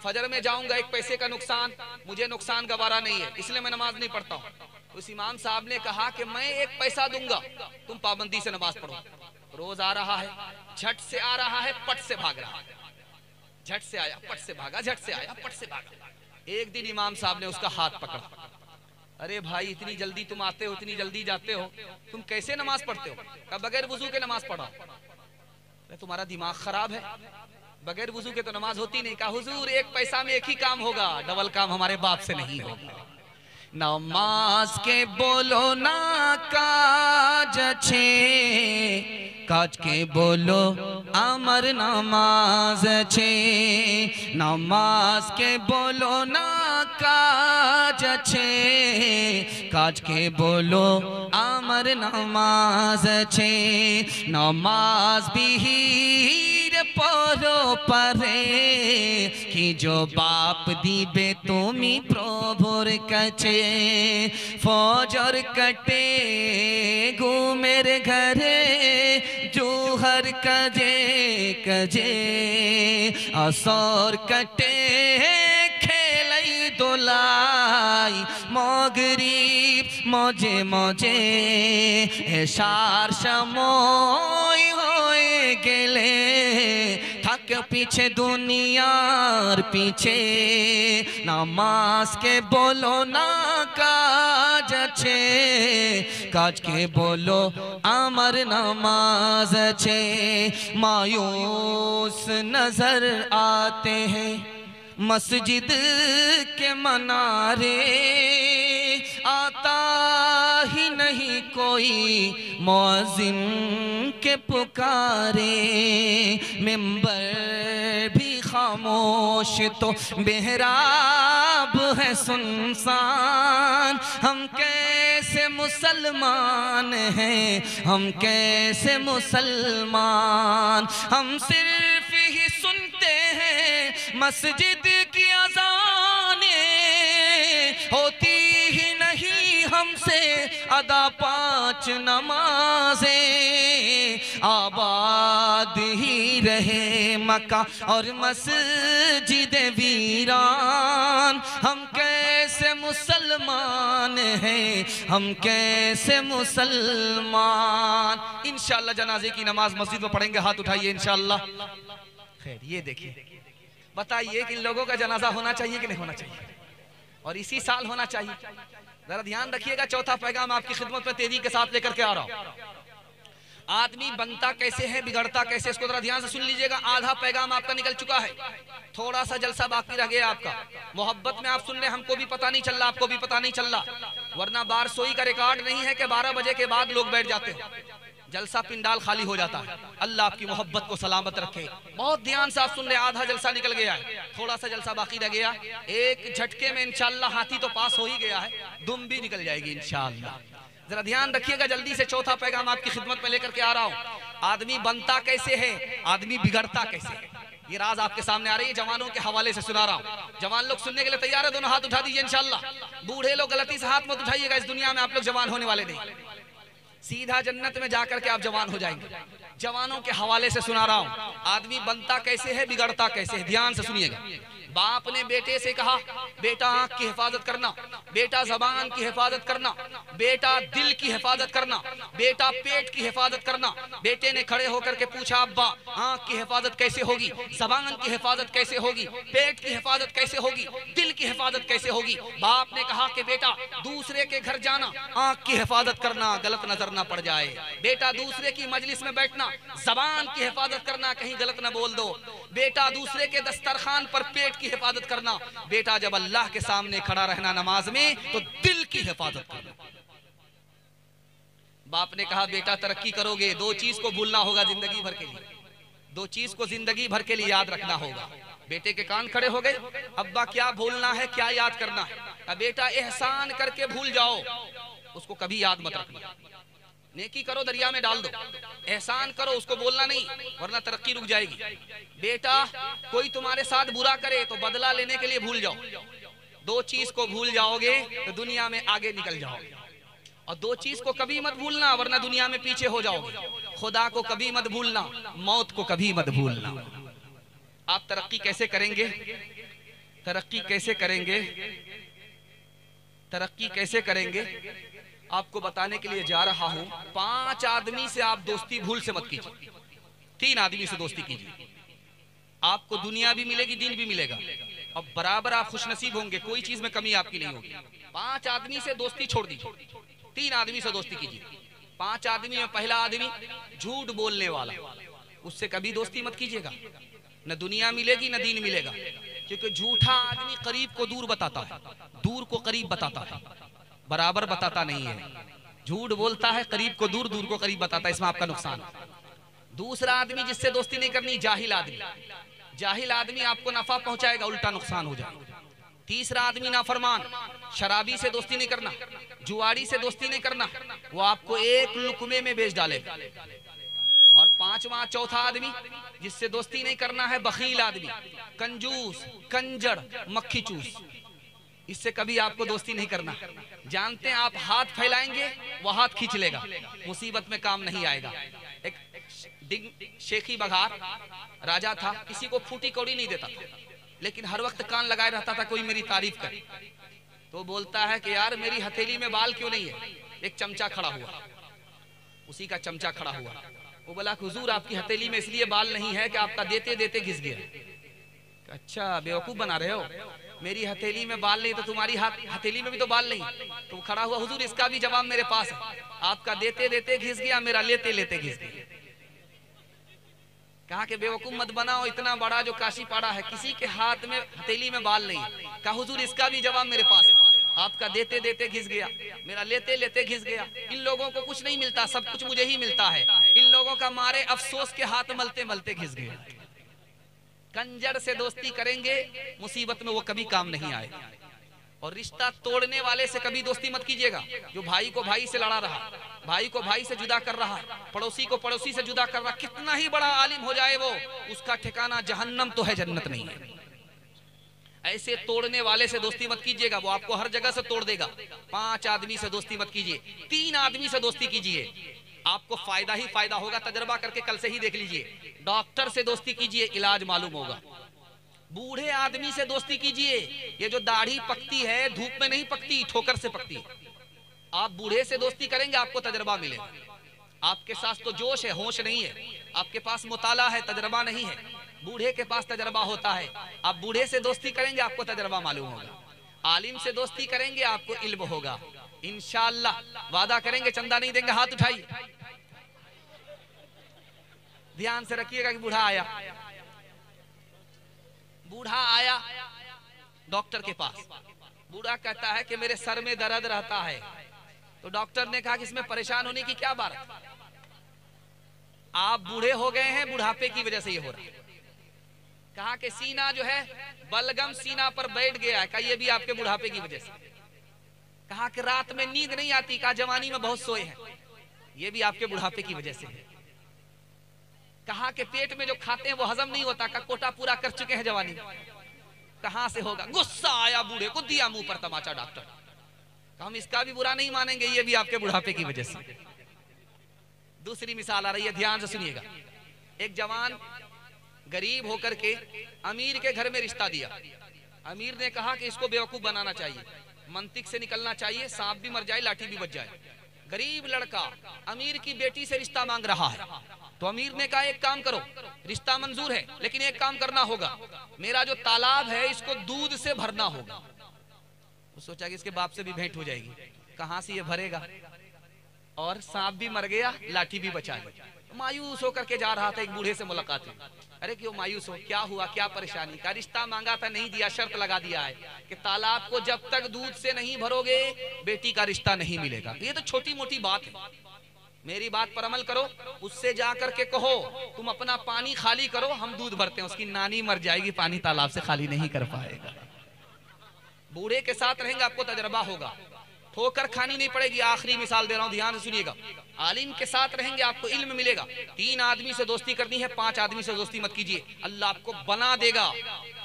फजर में जाऊंगा 1 पैसे का नुकसान, मुझे नुकसान गवारा नहीं है, इसलिए मैं नमाज नहीं पढ़ता हूँ। उस इमाम साहब ने कहा कि मैं 1 पैसा दूंगा, तुम पाबंदी से नमाज पढ़ो। रोज आ रहा है, झट से आ रहा है, पट से भाग रहा है, झट से आया, पट से भागा, झट से आया, पट से भागा। एक दिन इमाम साहब ने उसका हाथ पकड़ा, अरे भाई इतनी जल्दी तुम आते हो, इतनी जल्दी जाते हो, तुम कैसे नमाज पढ़ते हो? कहा बगैर वुजू के नमाज पढ़ा। तुम्हारा दिमाग खराब है, बगैर वुजू के तो नमाज होती नहीं। कहा हुजूर 1 पैसा में 1 ही काम होगा, डबल काम हमारे बाप से नहीं होगा। नमाज के बोलो ना काज छे, काज के बोलो अमर नमाज छे। नमाज के बोलो ना काज छे, काज के बोलो अमर नमाज छे। नमाज बिहीर पढ़ो परे कि जो बाप दिबे तुमी प्रभुर काछे। फजर कटे घुमेर घरे जोहर कजे कजे, असर कटे खेलाई दोलाई मगरिब मजे मजे। एशार समय হয়ে গেলে থাক के पीछे दुनिया और पीछे नमाज के बोलो ना काज छे, काज के बोलो अमर नमाज छे। मायूस नजर आते हैं मस्जिद के मनारे, आता ही नहीं कोई मुअज्जिन के पुकारे। मिंबर भी खामोश तो बेहराब है सुनसान, हम कैसे मुसलमान हैं, हम कैसे मुसलमान। हम सिर्फ ही सुनते हैं मस्जिद की अज़ानें, होती ही नहीं हमसे अदा 5 नमाजें। आबाद ही रहे मक्का और मस्जिद वीरान, हम कैसे मुसलमान हैं, हम कैसे मुसलमान। इंशाअल्लाह जनाजे की नमाज मस्जिद में पढ़ेंगे, हाथ उठाइए इंशाअल्लाह। खैर ये देखिए, बताइए कि इन लोगों का जनाजा होना चाहिए कि नहीं होना चाहिए, और इसी साल होना चाहिए। जरा ध्यान रखिएगा, चौथा पैगाम आपकी खिदमत में तेजी के साथ लेकर के आ रहा हूं। आदमी बनता कैसे है, बिगड़ता कैसे, इसको जरा ध्यान से सुन लीजिएगा। आधा पैगाम आपका निकल चुका है, थोड़ा सा जलसा बाकी रह गया आपका। मोहब्बत में आप सुन रहे, हमको भी पता नहीं चल रहा, आपको भी पता नहीं चल रहा, वरना बारसोई का रिकॉर्ड नहीं है कि 12 बजे के बाद लोग बैठ जाते हैं, जलसा पिंडाल खाली हो जाता है। अल्लाह आपकी मोहब्बत को सलामत रखे। बहुत ध्यान से आप सुन रहे, आधा जलसा निकल गया है, थोड़ा सा जलसा बाकी रह गया। एक झटके में इंशाअल्लाह हाथी तो पास हो ही गया है, दुम भी निकल जाएगी इंशाअल्लाह। जरा ध्यान रखिएगा, जल्दी से चौथा पैगाम आपकी खिदमत में लेकर के आ रहा हूँ। आदमी बनता कैसे है, आदमी बिगड़ता कैसे है, ये राज आपके सामने आ रही है। जवानों के हवाले से सुना रहा हूँ, जवान लोग सुनने के लिए तैयार है, दोनों हाथ उठा दीजिए इंशाअल्लाह। बूढ़े लोग गलती से हाथ मत उठाइएगा, इस दुनिया में आप लोग जवान होने वाले नहीं, सीधा जन्नत में जाकर के आप जवान हो जाएंगे। जवानों के हवाले से सुना रहा हूँ, आदमी बनता कैसे है, बिगड़ता कैसे है। ध्यान से सुनिएगा। बाप ने बेटे से कहा, बेटा आंख की हिफाजत करना, बेटा जबान की हिफाजत करना, बेटा दिल की हिफाजत करना, बेटा पेट की हिफाजत करना। बेटे ने खड़े होकर के पूछा, अब्बा आंख की हिफाजत कैसे होगी, जबान की हिफाजत कैसे होगी, पेट की हिफाजत कैसे होगी, दिल की हिफाजत कैसे होगी। बाप ने कहा कि बेटा दूसरे के घर जाना, आंख की हिफाजत करना, गलत नजर ना पड़ जाए। बेटा दूसरे की मजलिस में बैठना, जबान की हिफाजत करना, कहीं गलत ना बोल दो। बेटा दूसरे के दस्तरखान पर पेट की हिफाजत करना। बेटा जब अल्लाह के सामने खड़ा रहना नमाज में, तो दिल की हिफाजत करना। बाप ने कहा, बेटा तरक्की करोगे, 2 चीज को भूलना होगा जिंदगी भर के लिए, 2 चीज को जिंदगी भर के लिए याद रखना होगा। बेटे के कान खड़े हो गए, अब्बा क्या भूलना है, क्या याद करना है। बेटा एहसान करके भूल जाओ, उसको कभी याद मत रखना। नेकी करो दरिया में डाल दो, एहसान करो उसको बोलना नहीं, वरना तरक्की रुक जाएगी। बेटा कोई तुम्हारे साथ बुरा करे तो बदला लेने के लिए भूल जाओ। 2 चीज को भूल जाओगे तो दुनिया में आगे निकल जाओगे, और 2 चीज को कभी मत भूलना, वरना दुनिया में पीछे हो जाओगे। खुदा को कभी मत भूलना, मौत को कभी मत भूलना। आप तरक्की कैसे करेंगे, तरक्की कैसे करेंगे, तरक्की कैसे करेंगे, आपको बताने के लिए जा रहा हूं। 5 आदमी से आप दोस्ती भूल से मत कीजिए, 3 आदमी से दोस्ती कीजिए, आपको दुनिया भी मिलेगी, दीन भी मिलेगा, और बराबर आप खुशनसीब होंगे, कोई चीज में कमी आपकी नहीं होगी। 5 आदमी से दोस्ती छोड़ दीजिए, 3 आदमी से दोस्ती कीजिए। 5 आदमी में पहला आदमी झूठ बोलने वाला, उससे कभी दोस्ती मत कीजिएगा, न दुनिया मिलेगी न दीन मिलेगा। क्योंकि झूठा आदमी करीब को दूर बताता है, दूर को करीब बताता है, बराबर बताता नहीं है। झूठ बोलता है, करीब को दूर, दूर को करीब बताता है, इसमें आपका नुकसान। दूसरा आदमी जिससे दोस्ती नहीं करनी, जाहिल आदमी। जाहिल आदमी आपको नफा पहुंचाएगा, उल्टा नुकसान हो जाएगा। तीसरा आदमी नाफरमान, शराबी से दोस्ती नहीं करना, जुआड़ी से दोस्ती नहीं करना, वो आपको एक लुकमे में बेच डालेगा। और 5वां चौथा आदमी जिससे दोस्ती नहीं करना है, बखील आदमी, कंजूस, कंजड़, मक्खी चूस, इससे कभी आपको दोस्ती नहीं करना। जानते हैं आप हाथ फैलाएंगे वो हाथ खींच लेगा, मुसीबत में काम नहीं आएगा। एक शेखी बघार राजा था, किसी को फूटी कौड़ी नहीं देता था, लेकिन हर वक्त कान लगाए रहता था कोई मेरी तारीफ करे। तो बोलता है कि यार मेरी हथेली में बाल क्यों नहीं है। एक चमचा खड़ा हुआ, उसी का चमचा खड़ा हुआ, वो बोला हुजूर आपकी हथेली में इसलिए बाल नहीं है कि आपका देते देते घिस गया। अच्छा बेवकूफ बना रहे हो, मेरी हथेली में बाल नहीं तो तुम्हारी हथेली में भी तो बाल नहीं। तो खड़ा हुआ, हुजूर इसका भी जवाब मेरे पास है, आपका देते देते घिस गया, मेरा लेते लेते घिस गया। कहा कि बेवकूफ मत बनाओ, इतना बड़ा जो काशी पाड़ा है किसी के हाथ में हथेली में बाल नहीं। कहा हुजूर इसका भी जवाब मेरे पास है, आपका देते देते घिस गया, मेरा लेते लेते घिस गया। इन लोगों को कुछ नहीं मिलता, सब कुछ मुझे ही मिलता है। इन लोगों का मारे अफसोस के हाथ मलते मलते घिस गया। कंजर से दोस्ती करेंगे मुसीबत में वो कभी काम नहीं आए। और रिश्ता तोड़ने वाले से कभी दोस्ती मत कीजिएगा, जो भाई को भाई से लड़ा रहा, भाई को भाई से जुदा कर रहा, पड़ोसी को पड़ोसी से जुदा कर रहा, कितना ही बड़ा आलिम हो जाए वो, उसका ठिकाना जहन्नम तो है, जन्नत नहीं है। ऐसे तोड़ने वाले से दोस्ती मत कीजिएगा, वो आपको हर जगह से तोड़ देगा। 5 आदमी से दोस्ती मत कीजिए, 3 आदमी से दोस्ती कीजिए, आपको फायदा ही फायदा होगा। तजर्बा करके कल से ही देख लीजिए। डॉक्टर से दोस्ती कीजिए, इलाज मालूम होगा। बूढ़े आदमी से दोस्ती कीजिए, ये जो दाढ़ी पकती है धूप में नहीं पकती, ठोकर से पकती। आप बूढ़े से दोस्ती करेंगे आपको तजर्बा मिलेगा। आपके साथ तो जोश है, होश नहीं है, आपके पास मुताला है, तजर्बा नहीं है। बूढ़े के पास तजर्बा होता है। आप बूढ़े से दोस्ती करेंगे आपको तजर्बा मालूम होगा। आलिम से दोस्ती करेंगे आपको इल्म होगा। इंशाअल्लाह वादा करेंगे, चंदा नहीं देंगे, हाथ उठाइए। ध्यान से रखिएगा कि बूढ़ा आया, बूढ़ा आया डॉक्टर के पास। बूढ़ा कहता है कि मेरे सर में दर्द रहता है। तो डॉक्टर ने कहा कि इसमें परेशान होने की क्या बात है, आप बूढ़े हो गए हैं, बुढ़ापे की वजह से ये हो रहा है। कहा कि सीना जो है बलगम सीना पर बैठ गया है, कहा ये भी आपके बुढ़ापे की वजह से। कहा कि रात में नींद नहीं आती, कहा जवानी में बहुत सोए हैं, ये भी आपके बुढ़ापे की वजह से है। कहा कि पेट में जो खाते हैं वो हजम नहीं होता, का कोटा पूरा कर चुके हैं जवानी में, कहां से होगा। गुस्सा आया बूढ़े को, दिया मुंह पर तमाचा डॉक्टर। हम इसका भी बुरा नहीं मानेंगे, ये भी आपके बुढ़ापे की वजह से। दूसरी मिसाल आ रही है, ध्यान से सुनिएगा। एक जवान गरीब होकर के अमीर के घर में रिश्ता दिया। अमीर ने कहा कि इसको बेवकूफ बनाना चाहिए, मंतिक से निकलना चाहिए, सांप भी मर जाए लाठी भी बच जाए। गरीब लड़का अमीर की बेटी से रिश्ता मांग रहा है। तो अमीर ने कहा एक काम करो, रिश्ता मंजूर है लेकिन एक काम करना होगा, मेरा जो तालाब है इसको दूध से भरना होगा। वो सोचा कि इसके बाप से भी भेंट हो जाएगी, कहां से ये भरेगा, और सांप भी मर गया लाठी भी बचा गई। मायूस होकर के जा रहा था, एक बूढ़े से मुलाकात हुई। अरे क्यों मायूस हो, क्या हुआ, क्या परेशानी। का रिश्ता मांगा था नहीं दिया, शर्त लगा दिया है कि तालाब को जब तक दूध से नहीं भरोगे बेटी का रिश्ता नहीं मिलेगा। ये तो छोटी मोटी बात है, मेरी बात पर अमल करो। उससे जाकर के कहो तुम अपना पानी खाली करो, हम दूध भरते हैं। उसकी नानी मर जाएगी, पानी तालाब से खाली नहीं कर पाएगा। बूढ़े के साथ रहेंगे आपको तजर्बा होगा, ठोकर खानी नहीं पड़ेगी। आखिरी मिसाल दे रहा हूं, ध्यान से सुनिएगा। आलिम के साथ रहेंगे आपको इल्म मिलेगा। 3 आदमी से दोस्ती करनी है, 5 आदमी से दोस्ती मत कीजिए, अल्लाह आपको बना देगा।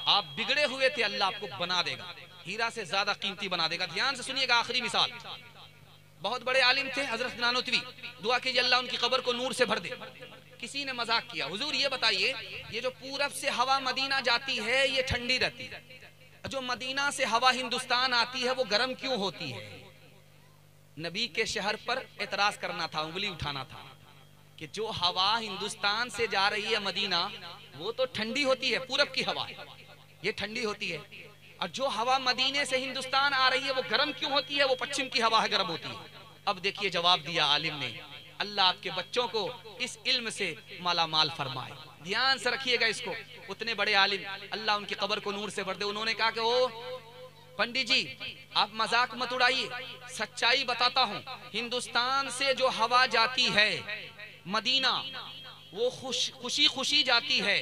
आप बिगड़े हुए थे, अल्लाह आपको बना देगा, हीरा से ज्यादा कीमती बना देगा। ध्यान से सुनिएगा। आखिरी मिसाल, बहुत बड़े आलिम थे हजरत नानोतवी, दुआ कीजिए अल्लाह उनकी कब्र को नूर से भर दे। किसी ने मजाक किया, हुजूर ये बताइए ये जो पूरब से हवा मदीना जाती है ये ठंडी रहती है, जो मदीना से हवा हिंदुस्तान आती है वो गर्म क्यों होती है। नबी के शहर पर एतराज करना था, उंगली उठाना था कि जो हवा हिंदुस्तान से जा रही है मदीना वो तो ठंडी होती है, पूरब की हवा ये ठंडी होती है, और जो हवा मदीने से हिंदुस्तान आ रही है वो गर्म क्यों होती है, वो पश्चिम की हवा है गर्म होती है। अब देखिए जवाब दिया आलिम ने। अल्लाह आपके बच्चों को इस इल्म से माला माल फरमाए। ध्यान से रखिएगा इसको। उतने बड़े आलिम, अल्लाह उनकी कब्र को नूर से भर दे। उन्होंने कहा कि ओ पंडित जी आप मजाक मत उड़ाइए, सच्चाई बताता हूँ। हिंदुस्तान से जो हवा जाती है मदीना वो खुशी खुशी जाती है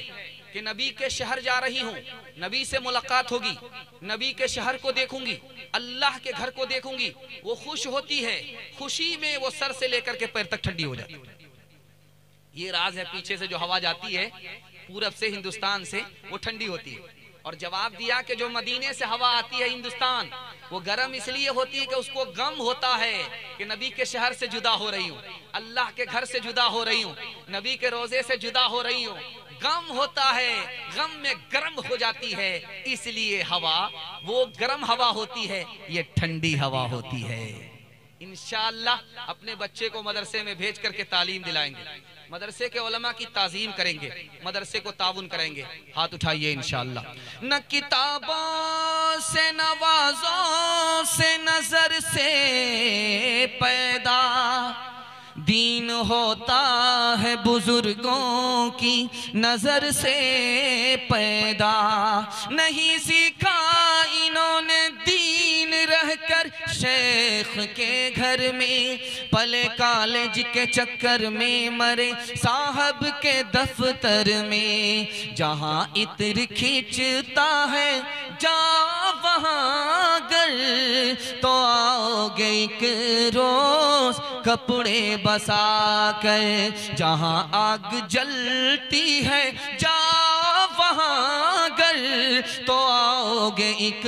कि नबी के शहर जा रही हूँ, नबी से मुलाकात होगी, नबी के शहर को देखूंगी, अल्लाह के घर को देखूंगी। वो खुश होती है, खुशी में वो सर से लेकर के पैर तक ठंडी हो जाती है। ये राज है, पीछे से जो हवा जाती है पूरब से हिंदुस्तान से वो ठंडी होती है। और जवाब दिया कि जो मदीने से हवा आती है हिंदुस्तान वो गर्म इसलिए होती है कि उसको गम होता है कि नबी के शहर से जुदा हो रही हूँ, अल्लाह के घर से जुदा हो रही हूँ, नबी के रोजे से जुदा हो रही हूँ। गम होता है, गम में गर्म हो जाती है, इसलिए हवा वो गर्म हवा होती है, ये ठंडी हवा होती है। इंशाअल्लाह अपने बच्चे को मदरसे में भेज करके तालीम दिलाएंगे। मदरसे के उलमा की ताजीम करेंगे, मदरसे को ताउन करेंगे। हाथ उठाइए इंशाअल्लाह। न किताबों से नवाजों से नजर से पैदा दीन होता है, बुजुर्गों की नजर से पैदा नहीं सीखा इन्होंने दीन रहकर शेख के घर में, पले कॉलेज के चक्कर में मरे साहब के दफ्तर में। जहां इत्र खींचता है जा वहां गर, तो आओगे एक रोज कपड़े बसा कर। जहां आग जलती है जा वहां गर, तो आओगे एक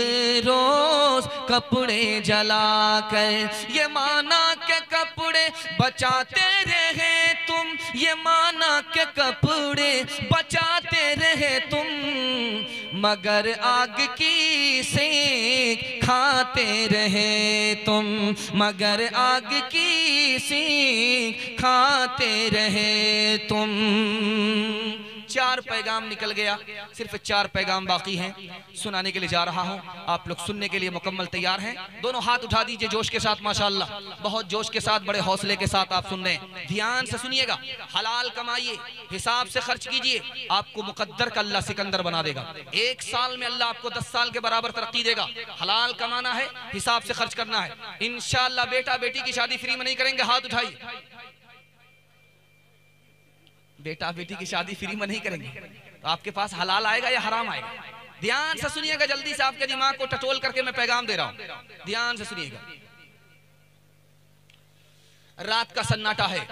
रोज कपड़े जला कर। ये माना के कपड़े बचाते रहे तुम, ये माना के कपड़े बचाते रहे तुम, मगर आग की सेक खाते रहे तुम, मगर आग की सेक खाते रहे तुम। 4 पैगाम निकल गया, सिर्फ 4 पैगाम बाकी हैं, सुनाने के लिए जा रहा हूं। आप लोग सुनने के लिए मुकम्मल तैयार हैं? दोनों हाथ उठा दीजिए जोश के साथ, माशाअल्लाह, बहुत जोश के साथ, बड़े हौसले के साथ आप सुन रहे हैं। ध्यान से सुनिएगा, हलाल कमाइए, हिसाब से खर्च कीजिए, आपको मुकद्दर का अल्लाह सिकंदर बना देगा। 1 साल में अल्लाह आपको 10 साल के बराबर तरक्की देगा। हलाल कमाना है, हिसाब से खर्च करना है। इंशाअल्लाह बेटा बेटी की शादी फ्री में नहीं करेंगे, हाथ उठाइए। बेटा बेटी की शादी फ्री में नहीं करेंगे तो आपके पास हलाल आएगा या हराम आएगा? ध्यान से सुनिएगा, जल्दी से, आपके दिमाग को टटोल करके मैं पैगाम दे रहा हूं, ध्यान से सुनिएगा। रात का सन्नाटा है,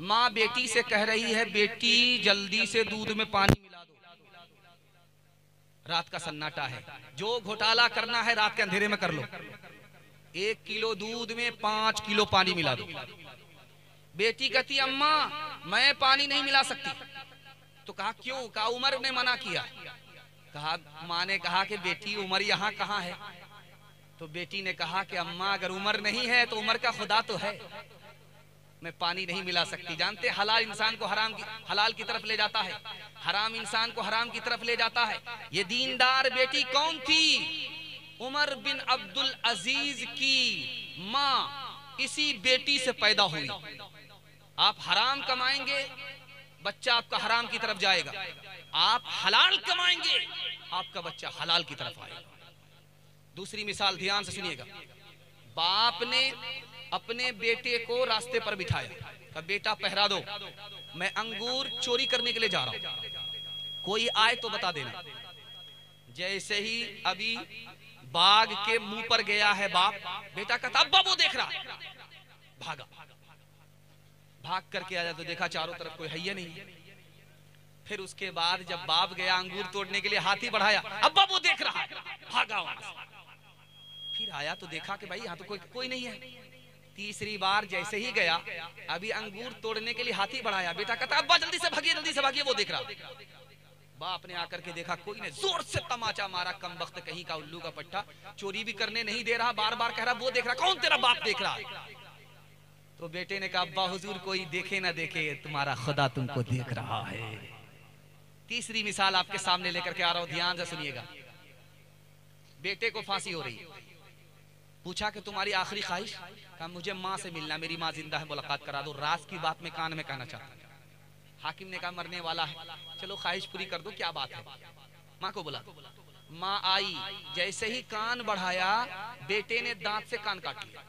माँ बेटी से कह रही है बेटी जल्दी से दूध में पानी मिला दो। रात का सन्नाटा है, जो घोटाला करना है रात के अंधेरे में कर लो। 1 किलो दूध में 5 किलो पानी मिला दो। बेटी कहती अम्मा मैं पानी नहीं मिला सकती। तो कहा क्यों? कहा उमर ने मना किया। कहा माँ ने कहा कि बेटी उमर यहाँ कहाँ है? तो बेटी ने कहा कि अम्मा अगर उमर नहीं है तो उमर का खुदा तो है, मैं पानी नहीं मिला सकती। जानते हलाल इंसान को हलाल की तरफ ले जाता है, हराम इंसान को हराम की तरफ ले जाता है। ये दीनदार बेटी कौन थी? उमर बिन अब्दुल अजीज की माँ इसी बेटी से पैदा हुई। आप हराम कमाएंगे, बच्चा आपका हराम की तरफ जाएगा। आप हलाल कमाएंगे, आपका बच्चा हलाल की तरफ आएगा। दूसरी मिसाल ध्यान से सुनिएगा। बाप ने अपने बेटे को रास्ते पर बिठाया, कहा बेटा पहरा दो, मैं अंगूर चोरी करने के लिए जा रहा हूं, कोई आए तो बता देना। जैसे ही अभी बाग के मुंह पर गया है बाप, बेटा कहता अब्बा वो देख रहा है, भागा। भाग करके आया तो देखा चारों तरफ कोई है ही नहीं। फिर उसके बाद जब बाप गया अंगूर तोड़ने के लिए, हाथी बढ़ाया, अब्बा वो देख रहा है, भागा वहां से। फिर आया तो देखा कि भाई यहाँ तो कोई नहीं है। तीसरी बार जैसे ही गया, अभी अंगूर तोड़ने के लिए हाथी बढ़ाया, बेटा कहता अब्बा जल्दी से भागिए वो देख रहा। बाप ने आकर के देखा कोई नहीं, जोर से तमाचा मारा, कमबख्त कहीं का उल्लू का पट्टा, चोरी भी करने नहीं दे रहा, बार बार कह रहा वो देख रहा। कौन? तेरा बाप देख रहा है। तो बेटे ने कहा अब्बा हुजूर कोई देखे ना देखे, तुम्हारा खुदा तुमको देख रहा है। तीसरी मिसाल आपके सामने लेकर के आ रहा हूं, ध्यान से सुनिएगा। बेटे को फांसी हो रही, पूछा कि तुम्हारी आखिरी ख्वाहिश? कहा मुझे माँ से मिलना, मेरी माँ जिंदा है, मुलाकात करा दो। राज की बात में कान में कहना चाहता हूं। हाकिम ने कहा मरने वाला है, चलो ख्वाहिश पूरी कर दो, क्या बात है? माँ को बुला। माँ आई, जैसे ही कान बढ़ाया बेटे ने दांत से कान काट लिया।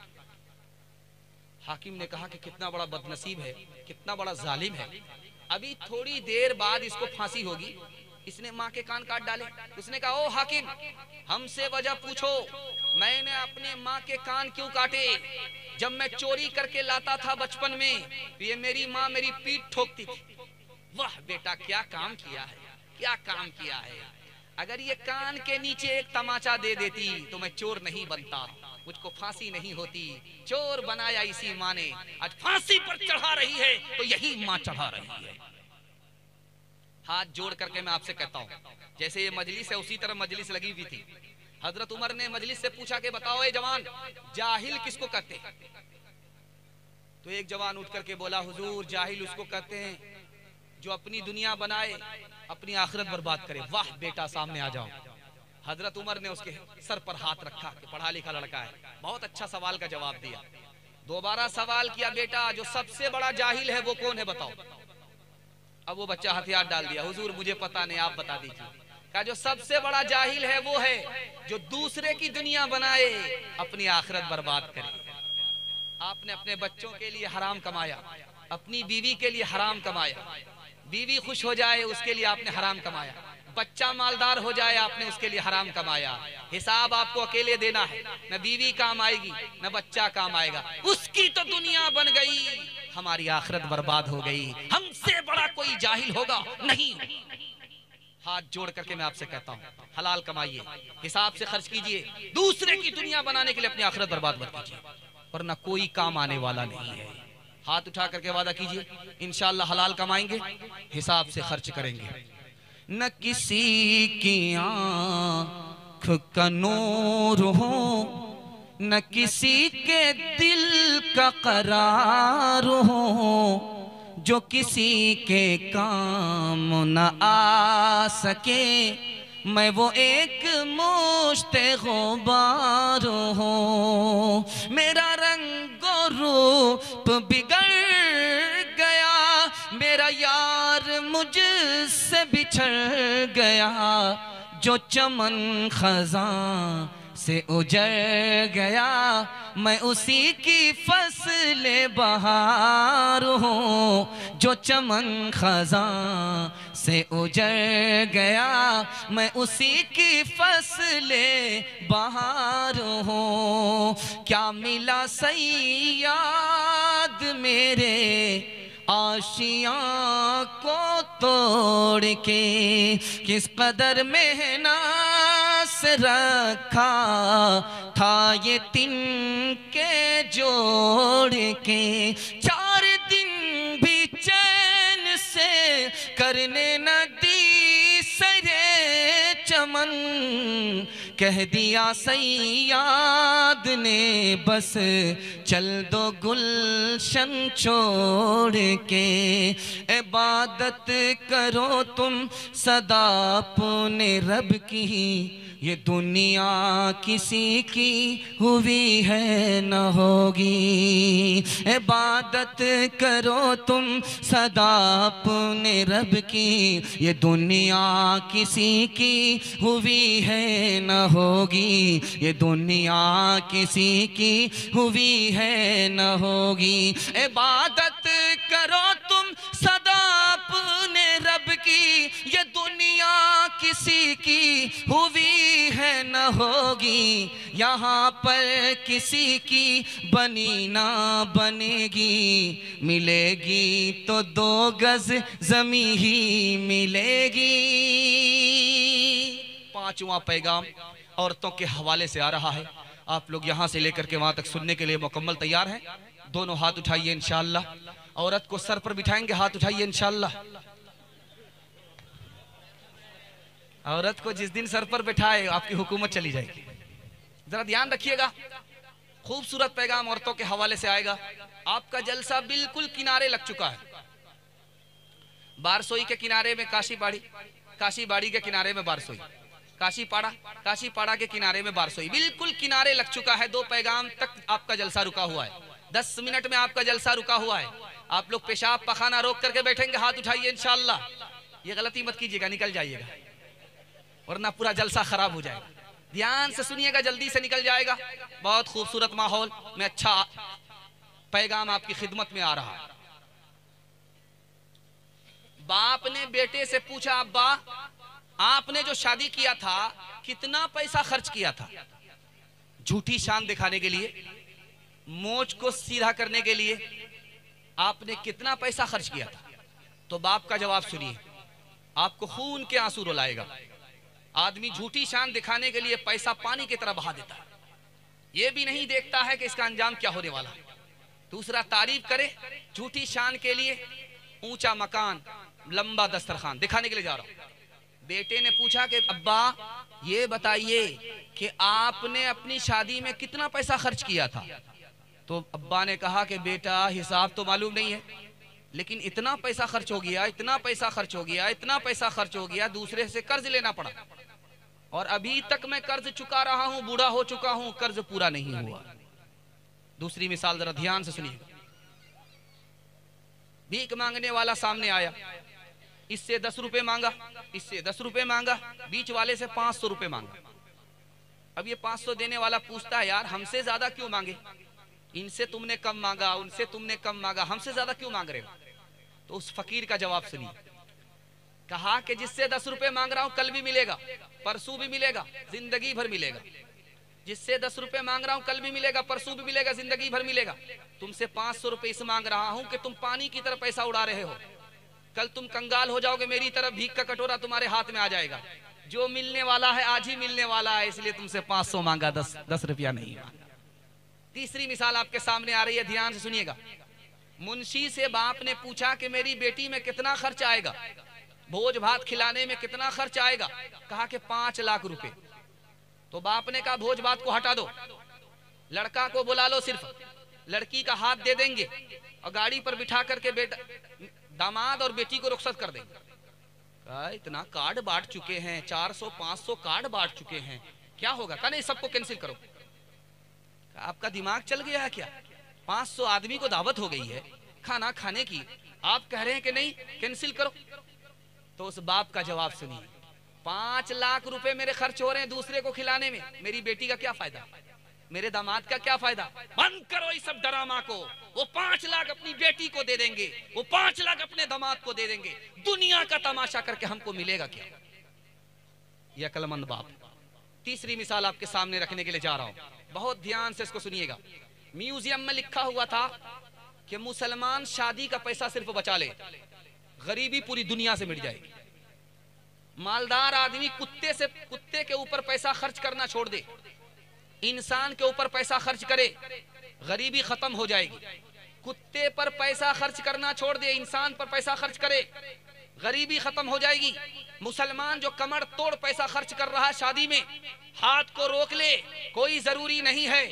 हाकिम ने कहा कि कितना बड़ा बदनसीब है, कितना बड़ा जालिम है, अभी थोड़ी देर बाद इसको फांसी होगी। इसने माँ के कान काट डाले। उसने कहा ओ हाकिम हमसे वजह पूछो, मैंने अपने माँ के कान क्यों काटे? जब मैं चोरी करके लाता था बचपन में, ये मेरी माँ मेरी पीठ ठोकती थी। वाह बेटा क्या काम किया है, क्या काम किया है। अगर ये कान के नीचे एक तमाचा दे देती तो मैं चोर नहीं बनता, मुझको फांसी नहीं होती। चोर बनाया इसी माँ ने, आज फांसी पर चढ़ा रही है तो यही माँ चढ़ा रही है। हाथ जोड़ करके मैं आपसे कहता हूँ, जैसे ये मजलिस है उसी तरह मजलिस लगी हुई थी। हजरत उमर ने मजलिस से पूछा कि बताओ ए जवान, जाहिल किसको कहते? तो एक जवान उठ करके बोला, हुजूर जाहिल उसको कहते हैं जो अपनी दुनिया बनाए अपनी आखिरत बर्बाद करे। वाह बेटा सामने आ जाओ। हजरत उमर ने उसके सर पर हाथ रखा कि पढ़ा लिखा लड़का है, बहुत अच्छा सवाल का जवाब दिया। दोबारा सवाल किया, बेटा जो सबसे बड़ा जाहिल है वो कौन है बताओ। अब वो बच्चा हथियार डाल दिया, हुजूर मुझे पता नहीं आप बता दीजिए। कहा जो सबसे बड़ा जाहिल है वो है जो दूसरे की दुनिया बनाए अपनी आखिरत बर्बाद करे। आपने अपने बच्चों के लिए हराम कमाया, अपनी बीवी के लिए हराम कमाया, बीवी खुश हो जाए उसके लिए आपने हराम कमाया, बच्चा मालदार हो जाए आपने उसके लिए हराम कमाया। हिसाब आपको अकेले देना है, न बीवी काम आएगी न बच्चा काम आएगा। उसकी तो दुनिया बन गई, हमारी आखिरत बर्बाद हो गई। हमसे बड़ा कोई जाहिल होगा नहीं। हाथ जोड़ करके मैं आपसे कहता हूँ, हलाल कमाइए, हिसाब से खर्च कीजिए, दूसरे की दुनिया बनाने के लिए अपनी आखिरत बर्बाद मत कीजिए, वरना कोई काम आने वाला नहीं है। हाथ उठा करके वादा कीजिए, इंशाअल्लाह हलाल कमाएंगे, हिसाब से खर्च करेंगे। न किसी की आँख का नूर हो, न किसी के दिल का करार हो, जो किसी के काम न आ सके मैं वो एक मुश्ते गुबार हूँ। मेरा रंग और रूप बिगड़ गया, मेरा यार मुझसे बिछड़ गया, जो चमन खज़ां से उजड़ गया मैं उसी की फसल बहार हूँ। जो चमन खज़ां से उजड़ गया मैं उसी की फसल बहार हूँ। क्या मिला सैयाद मेरे आशियाँ को तोड़ के, किस कदर मेहनत से रखा था ये तिनके जोड़ के। 4 दिन भी चैन से करने न दी सरे चमन, कह दिया सैयाद ने बस चल दो गुलशन छोड़ के। इबादत करो तुम सदा अपने रब की, ये दुनिया किसी की हुई है न होगी। इबादत करो तुम सदा अपने रब की, ये दुनिया किसी की हुई है न होगी। ये दुनिया किसी की हुई है न होगी। इबादत करो तुम सदा अपने रब की, ये दुनिया किसी की हुई है न होगी। यहाँ पर किसी की बनी ना बनेगी, मिलेगी तो 2 गज ज़मी ही मिलेगी। 5वां पैगाम औरतों के हवाले से आ रहा है। आप लोग यहाँ से लेकर के वहां तक सुनने के लिए मुकम्मल तैयार हैं? दोनों हाथ उठाइए इंशाअल्लाह। औरत को सर पर बिठाएंगे, हाथ उठाइए इंशाअल्लाह। औरत को जिस दिन सर पर बिठाए आपकी हुकूमत चली जाएगी। जरा ध्यान रखिएगा, खूबसूरत पैगाम औरतों के हवाले से आएगा। आपका जलसा बिल्कुल किनारे लग चुका है। बारसोई के किनारे में काशीबाड़ी, काशीबाड़ी के किनारे में बारसोई, काशीपाड़ा, काशीपाड़ा के किनारे में बारसोई, बिल्कुल किनारे लग चुका है। 2 पैगाम तक आपका जलसा रुका हुआ है। 10 मिनट में आपका जलसा रुका हुआ है। आप लोग पेशाब पखाना रोक करके बैठेंगे, हाथ उठाइए इंशाअल्लाह। ये गलती मत कीजिएगा, निकल जाइएगा वरना पूरा जलसा खराब हो जाएगा। ध्यान से सुनिएगा, जल्दी से निकल जाएगा। बहुत खूबसूरत माहौल में अच्छा पैगाम आपकी खिदमत में आ रहा है। बाप ने बेटे से पूछा, अब्बा आपने जो शादी किया था कितना पैसा खर्च किया था? झूठी शान दिखाने के लिए, मोच को सीधा करने के लिए आपने कितना पैसा खर्च किया था? तो बाप का जवाब सुनिए, आपको खून के आंसू रुलाएगा। आदमी झूठी शान दिखाने के लिए पैसा पानी की तरह बहा देता है, ये भी नहीं देखता है कि इसका अंजाम क्या होने वाला है। दूसरा तारीफ करे झूठी शान के लिए, ऊंचा मकान, लंबा दस्तरखान दिखाने के लिए जा रहा हूं। बेटे ने पूछा कि अब्बा ये बताइए कि आपने अपनी शादी में कितना पैसा खर्च किया था? तो अब्बा ने कहा कि बेटा हिसाब तो मालूम नहीं है, लेकिन इतना पैसा खर्च हो गया, इतना पैसा खर्च हो गया, इतना पैसा खर्च हो गया, दूसरे से कर्ज लेना पड़ा और अभी तक मैं कर्ज चुका रहा हूं, बूढ़ा हो चुका हूं, कर्ज पूरा नहीं हुआ। दूसरी मिसाल जरा ध्यान से सुनिएगा। भीख मांगने वाला सामने आया, इससे 10 रुपए मांगा, इससे 10 रुपए मांगा, बीच वाले से 500 रुपए मांगा। अब ये 500 देने वाला पूछता है यार हमसे ज्यादा क्यों मांगे, इनसे तुमने कम मांगा, उनसे तुमने कम मांगा, हमसे ज्यादा क्यों मांग रहे हो? तो उस फकीर का जवाब सुनिए। कहा कि जिससे 10 रुपए मांग रहा हूं कल भी मिलेगा, परसों भी मिलेगा, जिंदगी भर मिलेगा। जिससे 10 रुपए मांग रहा हूं कल भी मिलेगा, परसों भी मिलेगा, जिंदगी भर मिलेगा। तुमसे 500 रुपए इस मांग रहा हूं कि तुम पानी की तरह पैसा उड़ा रहे हो, कल तुम कंगाल हो जाओगे, मेरी तरफ भीख का कटोरा तुम्हारे हाथ में आ जाएगा। जो मिलने वाला है आज ही मिलने वाला है, इसलिए तुमसे 500 मांगा, 10 रुपया नहीं मांगा। तीसरी मिसाल आपके सामने आ रही है, ध्यान से सुनिएगा। मुंशी से बाप ने पूछा कि मेरी बेटी में कितना खर्च आएगा, भोज भात खिलाने में कितना खर्च आएगा? कहा कि 5 लाख रुपए। तो बाप ने कहा भोज भात को हटा दो, लड़का को बुला लो, सिर्फ लड़की का हाथ दे देंगे और गाड़ी पर बिठा करके बेटा दामाद और बेटी को रुखसत कर देंगे। कहा इतना कार्ड बांट चुके हैं, 400-500 कार्ड बांट चुके हैं, क्या होगा? कहा नहीं सबको कैंसिल करो। आपका दिमाग चल गया है क्या? 500 आदमी को दावत हो गई है खाना खाने की, आप कह रहे हैं कि नहीं कैंसिल करो। तो उस बाप का जवाब सुनिए, 5 लाख रुपए मेरे खर्च हो रहे हैं दूसरे को खिलाने में, मेरी बेटी का क्या फायदा, मेरे दामाद का क्या फायदा? बंद करो इस सब ड्रामा को। वो 5 लाख अपनी बेटी को दे देंगे, वो 5 लाख अपने दामाद को दे देंगे, दुनिया का तमाशा करके हमको मिलेगा क्या? यह अक्लमंद बाप। तीसरी मिसाल आपके सामने रखने के लिए जा रहा हूं, बहुत ध्यान से इसको सुनिएगा। म्यूजियम में लिखा हुआ था कि मुसलमान शादी का पैसा सिर्फ बचा ले, गरीबी पूरी दुनिया से मिट जाएगी। मालदार आदमी कुत्ते के ऊपर पैसा खर्च करना छोड़ दे, इंसान के ऊपर पैसा खर्च करे, गरीबी खत्म हो जाएगी। कुत्ते पर पैसा खर्च करना छोड़ दे, इंसान पर पैसा खर्च करे, गरीबी खत्म हो जाएगी। मुसलमान जो कमर तोड़ पैसा खर्च कर रहा है शादी में, हाथ को रोक ले, कोई जरूरी नहीं है,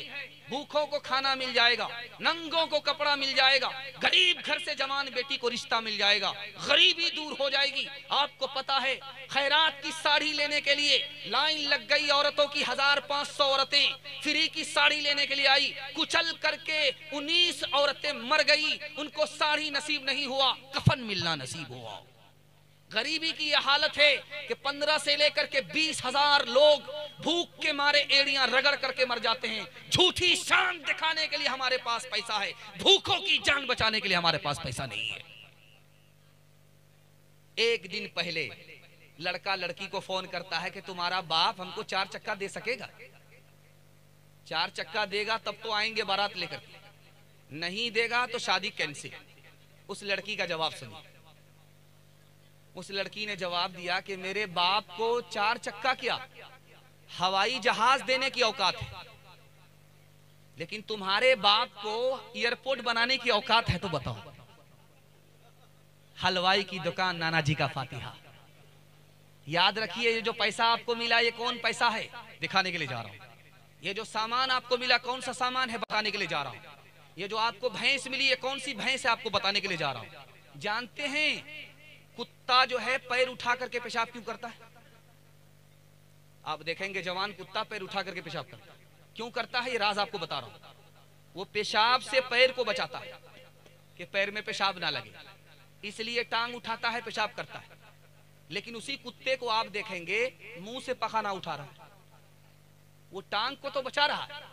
भूखों को खाना मिल जाएगा, नंगों को कपड़ा मिल जाएगा, गरीब घर से जवान बेटी को रिश्ता मिल जाएगा, गरीबी दूर हो जाएगी। आपको पता है खैरात की साड़ी लेने के लिए लाइन लग गई औरतों की, 1500 औरतें फ्री की साड़ी लेने के लिए आई, कुचल करके 19 औरतें मर गई, उनको साड़ी नसीब नहीं हुआ, कफन मिलना नसीब हुआ। गरीबी की यह हालत है कि 15 से लेकर के 20,000 लोग भूख के मारे एड़ियां रगड़ करके मर जाते हैं। झूठी शान दिखाने के लिए हमारे पास पैसा है, भूखों की जान बचाने के लिए हमारे पास पैसा नहीं है। एक दिन पहले लड़का लड़की को फोन करता है कि तुम्हारा बाप हमको 4 चक्का दे सकेगा? 4 चक्का देगा तब तो आएंगे बारात लेकर, नहीं देगा तो शादी कैंसिल। उस लड़की का जवाब सुनिए। उस लड़की ने जवाब दिया कि मेरे बाप को 4 चक्का क्या, हवाई जहाज देने की औकात है, लेकिन तुम्हारे बाप को एयरपोर्ट बनाने की औकात है तो बताओ। हलवाई की दुकान, नाना जी का फातिहा। याद रखिए ये जो पैसा आपको मिला ये कौन पैसा है, दिखाने के लिए जा रहा हूं। ये जो सामान आपको मिला कौन सा सामान है, बताने के लिए जा रहा हूं। ये जो आपको भैंस मिली ये कौन सी भैंस है, आपको बताने के लिए जा रहा हूं। जानते हैं कुत्ता जो है पैर उठा करके पेशाब क्यों करता है? आप देखेंगे जवान कुत्ता पैर उठा करके पेशाब करता है। क्यों करता है ये राज आपको बता रहा हूं। वो पेशाब से पैर को बचाता है कि पैर में पेशाब ना लगे, इसलिए टांग उठाता है, पेशाब करता है। लेकिन उसी कुत्ते को आप देखेंगे मुंह से पखाना उठा रहा है। वो टांग को तो बचा रहा है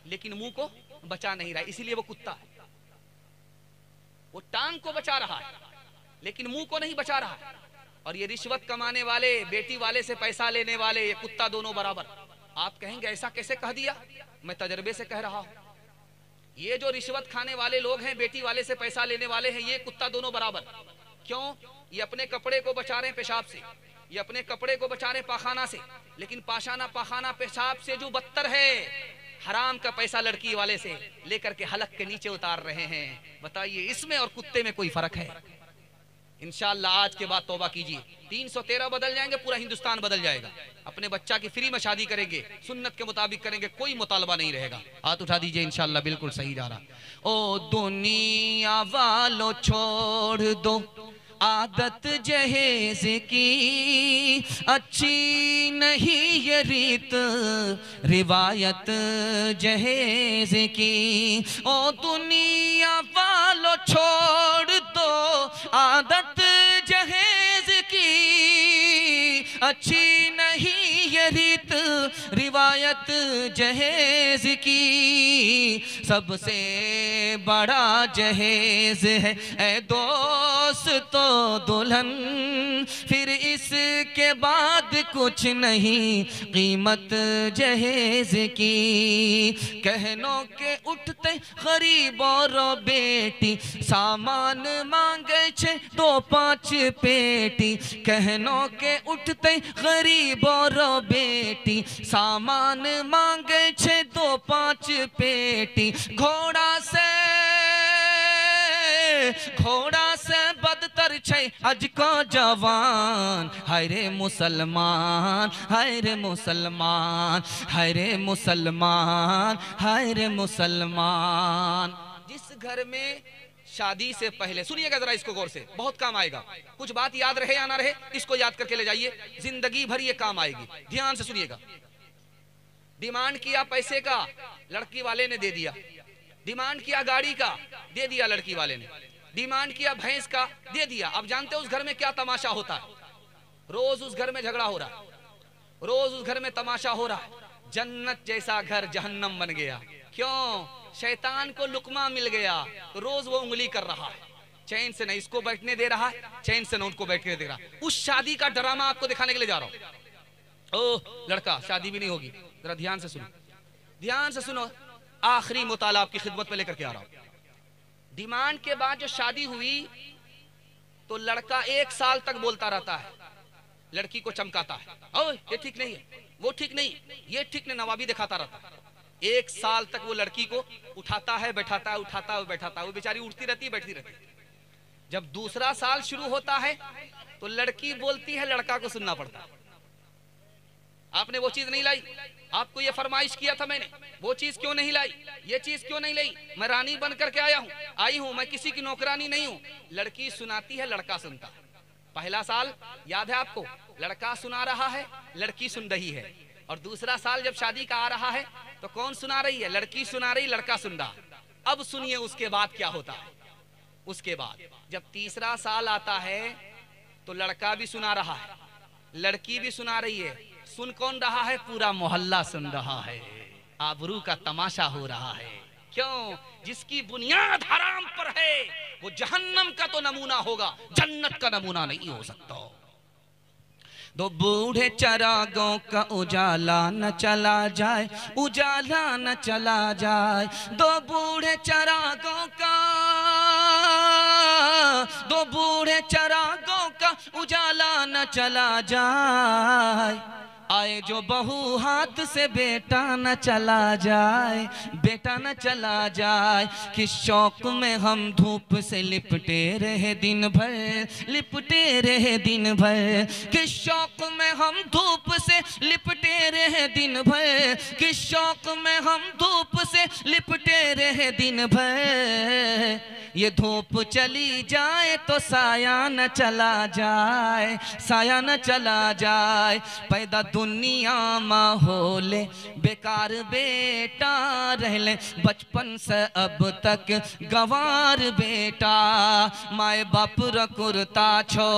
लेकिन मुंह को बचा नहीं रहा, इसीलिए वो कुत्ता है। वो टांग को बचा रहा है लेकिन मुंह को नहीं बचा रहा है। और ये रिश्वत कमाने वाले, बेटी वाले से पैसा लेने वाले, ये कुत्ता दोनों बराबर। आप कहेंगे ऐसा कैसे कह दिया? मैं तजर्बे से कह रहा हूं। ये जो रिश्वत खाने वाले लोग हैं, बेटी वाले से पैसा लेने वाले हैं, ये कुत्ता दोनों बराबर। क्यों? ये अपने कपड़े को बचा रहे हैं पेशाब से, ये अपने कपड़े को बचा रहे हैं पाखाना से, लेकिन पाशाना पाखाना पेशाब से जो बदतर है, हराम का पैसा लड़की वाले से लेकर के हलक के नीचे उतार रहे हैं। बताइए इसमें और कुत्ते में कोई फर्क है? इंशाअल्लाह आज के बाद तौबा कीजिए, 313 बदल जाएंगे, पूरा हिंदुस्तान बदल जाएगा। अपने बच्चा की फ्री में शादी करेंगे, सुन्नत के मुताबिक करेंगे, कोई मुतालबा नहीं रहेगा। हाथ उठा दीजिए, इंशाअल्लाह बिल्कुल सही जा रहा। ओ दुनिया वालों छोड़ दो आदत जहेज की, अच्छी नहीं ये रीत रिवायत जहेज की। ओ दुनिया वालों छोड़ दो आदत जहेज की, अच्छी नहीं ये रीत रिवायत जहेज की। सबसे बड़ा जहेज है ए दोस्त तो दुल्हन, फिर इसके बाद कुछ नहीं कीमत जहेज की। कहनों के उठते गरीब और बेटी, सामान मांगे छे 2-5 पेटी। कहनों के उठते गरीब और बेटी, सामान मांगे छे 2-5 पेटी। घोड़ा से बदतर छे आज को जवान, हाय रे मुसलमान, हाय रे मुसलमान, हाय रे मुसलमान, हाय रे मुसलमान। जिस घर में शादी से पहले, सुनिएगा जरा इसको गौर से, बहुत काम आएगा। कुछ बात याद रहे या ना रहे, इसको याद करके ले जाइए, जिंदगी भर ये काम आएगी। ध्यान से सुनिएगा। डिमांड किया पैसे का, लड़की वाले ने दे दिया। डिमांड किया गाड़ी का, दे दिया लड़की वाले ने। डिमांड किया भैंस का, दे दिया। अब जानते हो उस घर में क्या तमाशा होता है? रोज उस घर में झगड़ा हो रहा है, रोज उस घर में तमाशा हो रहा है। जन्नत जैसा घर जहन्नम बन गया। क्यों? शैतान को लुकमा मिल गया तो रोज वो उंगली कर रहा है, चैन से न इसको बैठने दे रहा है, चैन से न उनको बैठने दे रहा। उस शादी का ड्रामा आपको दिखाने के लिए जा रहा हूं। ओह लड़का, शादी भी नहीं होगी, जरा ध्यान से सुनो, ध्यान से सुनो। आखिरी मुताला आपकी खिदमत में लेकर के आ रहा हूं। डिमांड के बाद जो शादी हुई तो लड़का 1 साल तक बोलता रहता है, लड़की को चमकाता है, ओह ये ठीक नहीं है, वो ठीक नहीं, ये ठीक नहीं, नवाबी दिखाता रहता है। 1 साल तक वो लड़की को उठाता है बैठाता है, उठाता है बैठाता है, वो बेचारी उठती रहती है बैठती रहती है। जब दूसरा साल शुरू होता है तो लड़की बोलती है, लड़का को सुनना पड़ता है। आपने वो चीज नहीं लाई, आपको ये फरमाइश किया था मैंने, वो चीज क्यों नहीं लाई, ये चीज क्यों नहीं लाई, मैं रानी बन करके आई हूं, मैं किसी की नौकरानी नहीं हूं। लड़की सुनाती है, लड़का सुनता है। पहला साल याद है आपको, लड़का सुना रहा है, लड़की सुन रही है। और दूसरा साल जब शादी का आ रहा है तो कौन सुना रही है? लड़की सुना रही, लड़का सुन रहा। अब सुनिए उसके बाद क्या होता है। उसके बाद जब तीसरा साल आता है तो लड़का भी सुना रहा है, लड़की भी सुना रही है। सुन कौन रहा है? पूरा मोहल्ला सुन रहा है। आबरू का तमाशा हो रहा है। क्यों? जिसकी बुनियाद हराम पर है वो जहन्नम का तो नमूना होगा, जन्नत का नमूना नहीं हो सकता। दो बूढ़े चरागों का उजाला न चला जाए, उजाला न चला जाए। दो बूढ़े चरागों का, दो बूढ़े चरागों का उजाला न चला जाए। आए जो बहू हाथ से बेटा न चला जाए, बेटा न चला जाए। किस शौक में हम धूप से लिपटे रहे दिन भर, लिपटे रहे दिन भर। किस शौक में हम धूप से लिपटे रहे दिन भर, किस शौक में हम धूप से लिपटे रहे दिन भर। ये धूप चली जाए तो साया न चला जाए, साया न चला जाए। पैदा दुनिया माहौल बेकार बेटा रह ले, बचपन से अब तक गवार बेटा। माए बाप रकुरता छो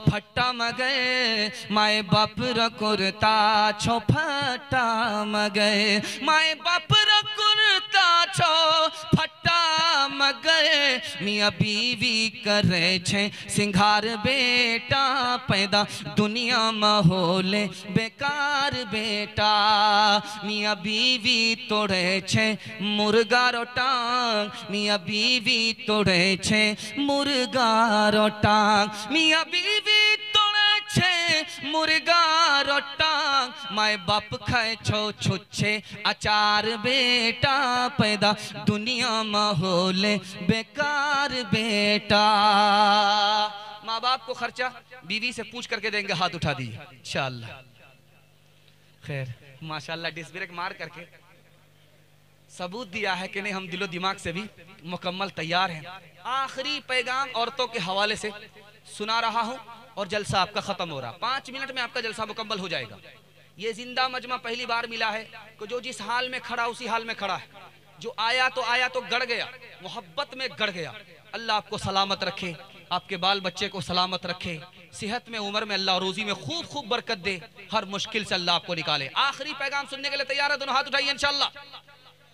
फट्टा मगे, माए बाप रकुरता छो फट्टा मगे। माए बाप रकुरता छो फट्टा मगे। मियाँ बीवी करे छे सिंगार बेटा, पैदा दुनिया माहौल बेकार बेटा। मियाँ बीवी तोड़े छे मुर्गा रो टांग, मियाँ बीवी तोड़े छे मुर्गा रो टांग। मियाँ बीवी तोड़े छे मुर्गा रो टांग। माए बाप खाए छो छुच्छे अचार बेटा, पैदा दुनिया माहौल बेकार बेटा। माँ बाप को खर्चा बीवी से पूछ करके देंगे, हाथ उठा दीजिए इंशाअल्लाह। खैर माशाअल्लाह डिस्क ब्रेक मार करके सबूत दिया है कि नहीं, हम दिलो दिमाग से भी मुकम्मल तैयार हैं। आखिरी पैगाम औरतों के हवाले से सुना रहा हूं और जलसा आपका खत्म हो रहा। 5 मिनट में आपका जलसा मुकम्मल हो जाएगा। ये जिंदा मजमा पहली बार मिला है कि जो जिस हाल में खड़ा उसी हाल में खड़ा है। जो आया तो गड़ गया, मोहब्बत में गड़ गया। अल्लाह आपको सलामत रखे, आपके बाल बच्चे को सलामत रखे, सेहत में उम्र में अल्लाह रोजी में खूब खूब बरकत दे, हर मुश्किल से अल्लाह आपको निकाले। आखिरी पैगाम सुनने के लिए तैयार है? दोनों हाथ उठाइए इंशाअल्लाह।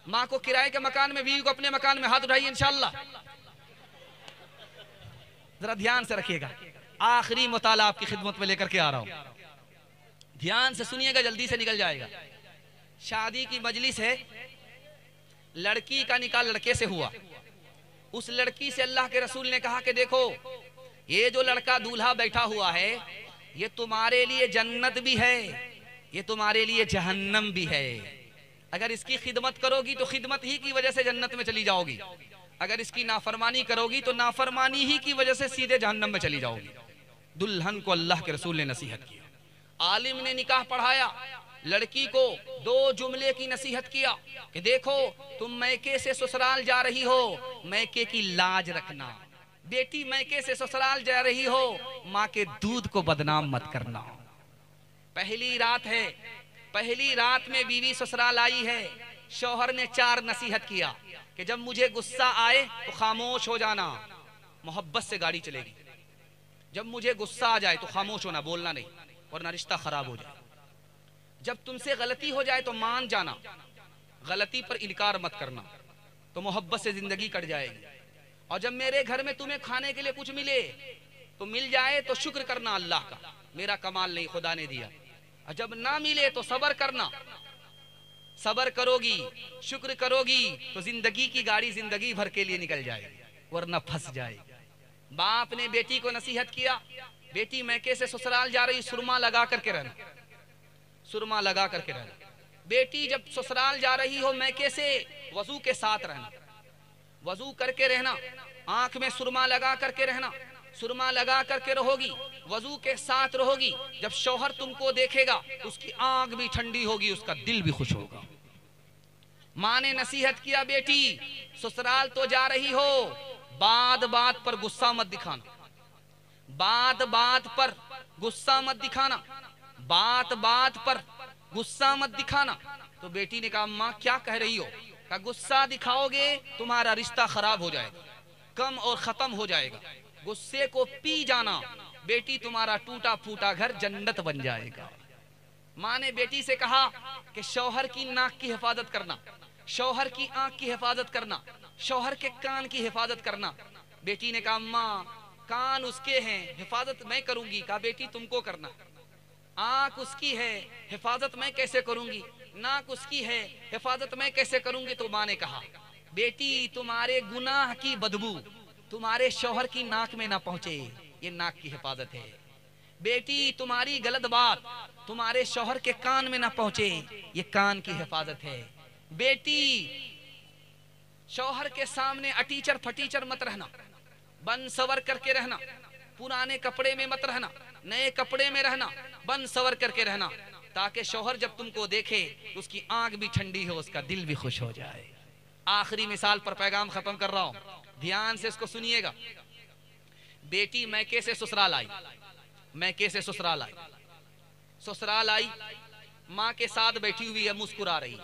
माँ को किराए के मकान में, बीवी को अपने मकान में, हाथ उठाइए इंशाअल्लाह। जरा ध्यान से रखिएगा, आखिरी मुताला आपकी खिदमत में लेकर के आ रहा हूं, ध्यान से सुनिएगा, जल्दी से निकल जाएगा। शादी की मजलिस है, लड़की का निकाह लड़के से हुआ। उस लड़की से अल्लाह के रसूल ने कहा कि देखो ये जो लड़का दूल्हा बैठा हुआ है ये तुम्हारे लिए जन्नत भी है, ये तुम्हारे लिए जहन्नम भी है। अगर इसकी खिदमत करोगी तो खिदमत ही की वजह से जन्नत में चली जाओगी, अगर इसकी नाफरमानी करोगी तो नाफरमानी ही की वजह से सीधे जहन्नम में चली जाओगी। दुल्हन को अल्लाह के रसूल ने नसीहत की, आलिम ने निकाह पढ़ाया, लड़की को 2 जुमले की नसीहत किया कि देखो तुम मैके से ससुराल जा रही हो, मैके की लाज रखना। बेटी मैके से ससुराल जा रही हो, माँ के दूध को बदनाम मत करना। पहली रात है, पहली रात में बीवी ससुराल आई है, शौहर ने 4 नसीहत किया कि जब मुझे गुस्सा आए तो खामोश हो जाना, मोहब्बत से गाड़ी चलेगी। जब मुझे गुस्सा आ जाए तो खामोश होना, बोलना नहीं, वरना रिश्ता खराब हो जाए। जब तुमसे गलती हो जाए तो मान जाना, गलती पर इनकार मत करना, तो मोहब्बत से जिंदगी कट जाएगी। और जब मेरे घर में तुम्हें खाने के लिए कुछ मिले तो मिल जाए तो शुक्र करना अल्लाह का, मेरा कमाल नहीं खुदा ने दिया। और जब ना मिले तो सब्र करना, सब्र करोगी, शुक्र करोगी तो जिंदगी की गाड़ी जिंदगी भर के लिए निकल जाएगी, वरना फंस जाएगी। बाप ने बेटी को नसीहत किया, बेटी मैके से ससुराल जा रही, सुरमा लगा करके रहना, सुरमा लगा करके रहना। बेटी जब ससुराल जा रही हो मैके से, वजू के साथ रहना, वजू करके रहना, आंख में सुरमा लगा करके रहना, सुरमा लगा करके रहोगी, वजू के साथ रहोगी। जब शौहर तुमको देखेगा उसकी आंख भी ठंडी होगी, उसका दिल भी खुश होगा। माँ ने नसीहत किया, बेटी ससुराल तो जा रही हो, बात बात पर गुस्सा मत दिखाना, बात बात पर गुस्सा मत दिखाना, बात बात पर गुस्सा मत दिखाना। तो बेटी ने कहा माँ क्या कह रही हो? कहा गुस्सा दिखाओगे तुम्हारा रिश्ता खराब हो जाएगा, कम और खत्म हो जाएगा, गुस्से को पी जाना, बेटी तुम्हारा टूटा फूटा घर जन्नत बन जाएगा। माँ ने बेटी से कहा कि शौहर की नाक की हिफाजत करना, शौहर की आंख की हिफाजत करना, शौहर के कान की हिफाजत करना। बेटी ने कहा माँ कान उसके हैं, हिफाजत मैं करूंगी। कहा बेटी तुमको करना। आंख उसकी है, हिफाजत मैं कैसे करूंगी? नाक उसकी है, हिफाजत मैं कैसे करूंगी? तो माँ ने कहा बेटी तुम्हारे गुनाह की बदबू तुम्हारे शौहर की नाक में ना पहुंचे, ये नाक की हिफाजत है। बेटी तुम्हारी गलत बात तुम्हारे शौहर के कान में ना पहुंचे, ये कान की हिफाजत है। बेटी शौहर के सामने अटीचर फटीचर मत रहना, बन सवर करके रहना, पुराने कपड़े में मत रहना, नए कपड़े में रहना, बन सवर करके रहना, ताकि शौहर जब तुमको देखे तो उसकी आंख भी ठंडी हो, उसका दिल भी खुश हो जाए। आखिरी मिसाल पर पैगाम खत्म कर रहा हूं, ध्यान से इसको सुनिएगा। बेटी मैके से ससुराल आई, मैके से ससुराल आई, ससुराल आई, माँ के साथ बैठी हुई है, मुस्कुरा रही।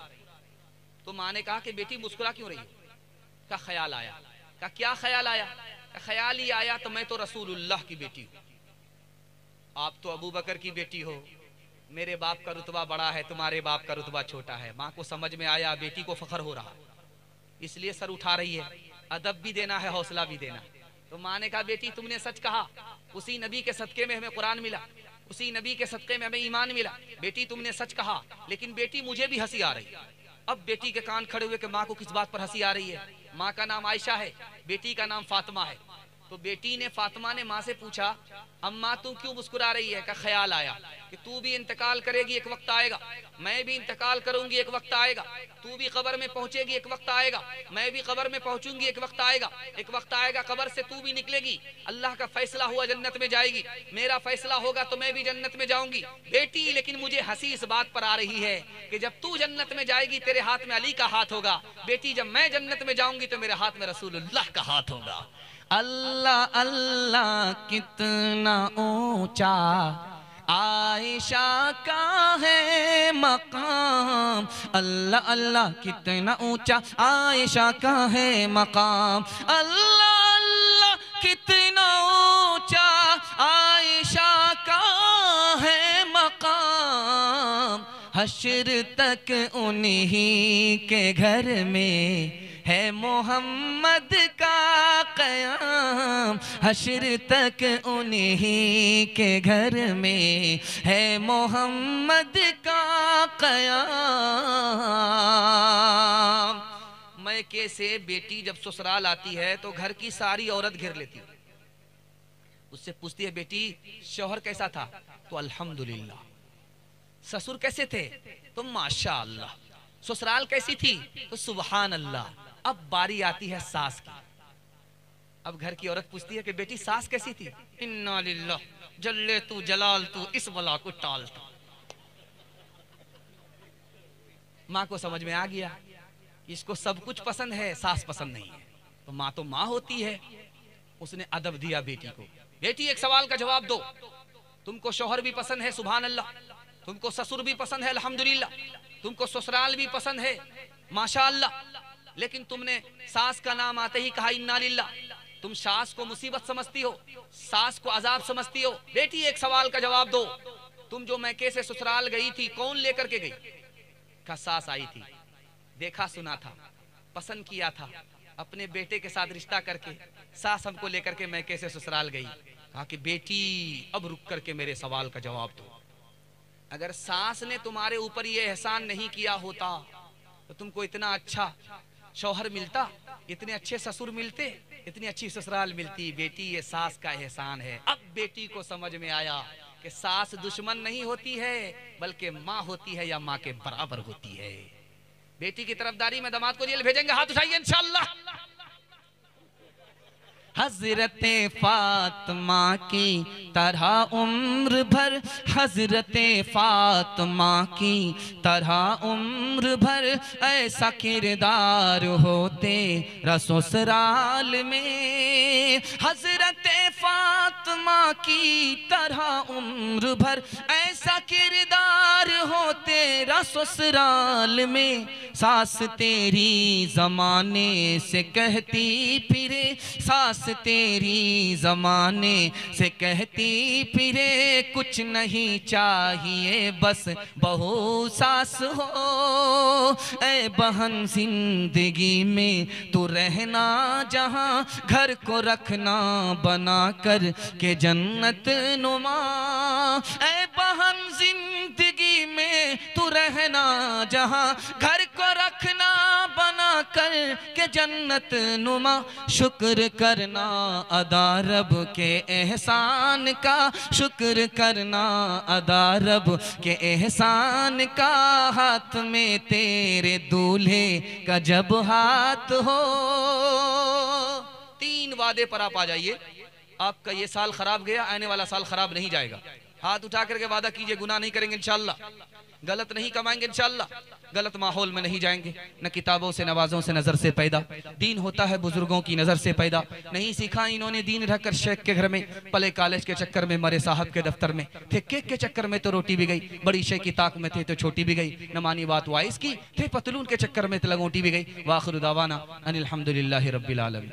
तो माँ ने कहा कि बेटी मुस्कुरा क्यों रही हो? का ख्याल आया। का क्या ख्याल आया? ख्याल ही आया तो मैं तो रसूलुल्लाह की बेटी हूँ, आप तो अबू बकर की बेटी हो, मेरे बाप का रुतबा बड़ा है, तुम्हारे बाप का रुतबा छोटा है। माँ को समझ में आया बेटी को फख्र हो रहा, इसलिए सर उठा रही है। अदब भी देना है, हौसला भी देना। तो माँ ने कहा बेटी तुमने सच कहा, उसी नबी के सदके में हमें कुरान मिला, उसी नबी के सदके में हमें ईमान मिला। बेटी तुमने सच कहा, लेकिन बेटी मुझे भी हंसी आ रही। अब बेटी के कान खड़े हुए कि माँ को किस बात पर हंसी आ रही है? माँ का नाम आयशा है, बेटी का नाम फातिमा है। तो बेटी ने फातिमा ने माँ से पूछा, अम्मा तू क्यों मुस्कुरा रही है? का ख्याल आया कि तू भी इंतकाल करेगी, एक वक्त आएगा, मैं भी इंतकाल करूंगी, एक वक्त आएगा, तू भी कब्र में पहुंचेगी, एक वक्त आएगा, मैं भी कब्र में पहुंचूंगी, एक वक्त आएगा, एक वक्त आएगा कब्र से तू भी निकलेगी, अल्लाह का फैसला हुआ जन्नत में जाएगी, मेरा फैसला होगा तो मैं भी जन्नत में जाऊंगी। बेटी लेकिन मुझे हंसी इस बात पर आ रही है कि जब तू जन्नत में जाएगी तेरे हाथ में अली का हाथ होगा, बेटी जब मैं जन्नत में जाऊंगी तो मेरे हाथ में रसूलुल्लाह का हाथ होगा। अल्लाह अल्लाह कितना ऊंचा आयशा का है मकाम, अल्लाह अल्लाह कितना ऊंचा आयशा का है मकाम, अल्लाह अल्लाह कितना ऊंचा आयशा का है मकाम, हश्र तक उन्हीं के घर में है मोहम्मद का क़याम, हश्र तक उन्हीं के घर में है मोहम्मद का क़याम। मैके से बेटी जब ससुराल आती है तो घर की सारी औरत घेर लेती है, उससे पूछती है बेटी शौहर कैसा था? तो अल्हम्दुलिल्लाह। ससुर कैसे थे? तो माशा अल्लाह। ससुराल कैसी थी? तो सुबहान अल्लाह। अब बारी आती है सास की। अब घर की औरत पूछती है कि बेटी सास कैसी थी? इन्ना लिल्लाह, जल्ले तू जलाल तू इस बला को टाल तू। माँ को समझ में आ गया कि इसको सब कुछ पसंद है, सास पसंद नहीं है। तो माँ तो माँ होती है, उसने अदब दिया बेटी को, बेटी एक सवाल का जवाब दो, तुमको शौहर भी पसंद है सुभान अल्लाह, तुमको ससुर भी पसंद है अल्हम्दुलिल्लाह, तुमको ससुराल भी पसंद है माशा अल्लाह, लेकिन तुमने सास का नाम आते ही कहा इन्ना लिल्लाह। तुम सास को मुसीबत समझती हो, सास को अजाब समझती हो। बेटी एक सवाल का जवाब दो, तुम जो मैके से ससुराल गई थी कौन लेकर के गई? का सास आई थी, देखा सुना था, पसंद किया था, अपने बेटे के साथ रिश्ता करके सास हमको लेकर के मैके से ससुराल गई। कहा कि बेटी अब रुक करके मेरे सवाल का जवाब दो, अगर सास ने तुम्हारे ऊपर ये एहसान नहीं किया होता तो तुमको इतना अच्छा शौहर मिलता, इतने अच्छे ससुर मिलते, इतनी अच्छी ससुराल मिलती। बेटी ये सास का एहसान है। अब बेटी को समझ में आया कि सास दुश्मन नहीं होती है बल्कि माँ होती है या माँ के बराबर होती है। बेटी की तरफदारी में दामाद को जेल भेजेंगे, हाथ उठाइए इंशाअल्लाह। हजरते फातिमा की तरह उम्र भर, हजरते फातिमा की तरह उम्र भर ऐसा किरदार होते ससुराल में, हजरते फातिमा की तरह उम्र भर ऐसा किरदार होते ससुराल में। सास तेरी जमाने से कहती फिरे, सास तेरी जमाने से कहती फिरे, कुछ नहीं चाहिए बस बहू सास हो। ऐ बहन जिंदगी में तू रहना जहाँ, घर को रखना बना कर के जन्नत नुमा। ऐ बहन जिंदगी में तू रहना जहाँ, घर को रखना बना कर के जन्नत नुमा। शुक्र करना अदा रब के एहसान का, शुक्र करना अदा रब के एहसान का। हाथ में तेरे दूल्हे का जब हाथ हो। 3 वादे पर आप आ जाइए, आपका ये साल खराब गया, आने वाला साल खराब नहीं जाएगा। हाथ उठा करके वादा कीजिए, गुनाह नहीं करेंगे इंशाअल्लाह, गलत नहीं कमाएंगे इंशाअल्लाह, गलत माहौल में नहीं जाएंगे, न किताबों से नवाजों से नजर से पैदा। दीन होता है बुजुर्गों की नजर से पैदा, नहीं सीखा इन्होंने दीन रहकर शेख के घर में, पले कॉलेज के चक्कर में, मरे साहब के दफ्तर में थे, केक के चक्कर में तो रोटी भी गई, बड़ी शेख की ताक में थे तो छोटी भी गई, न मानी बात वाइस की थे, पतलून के चक्कर में तो लगोटी भी गई। वाखिर दावाना अनिल हम्दुलिल्लाहि रब्बिल आलमीन।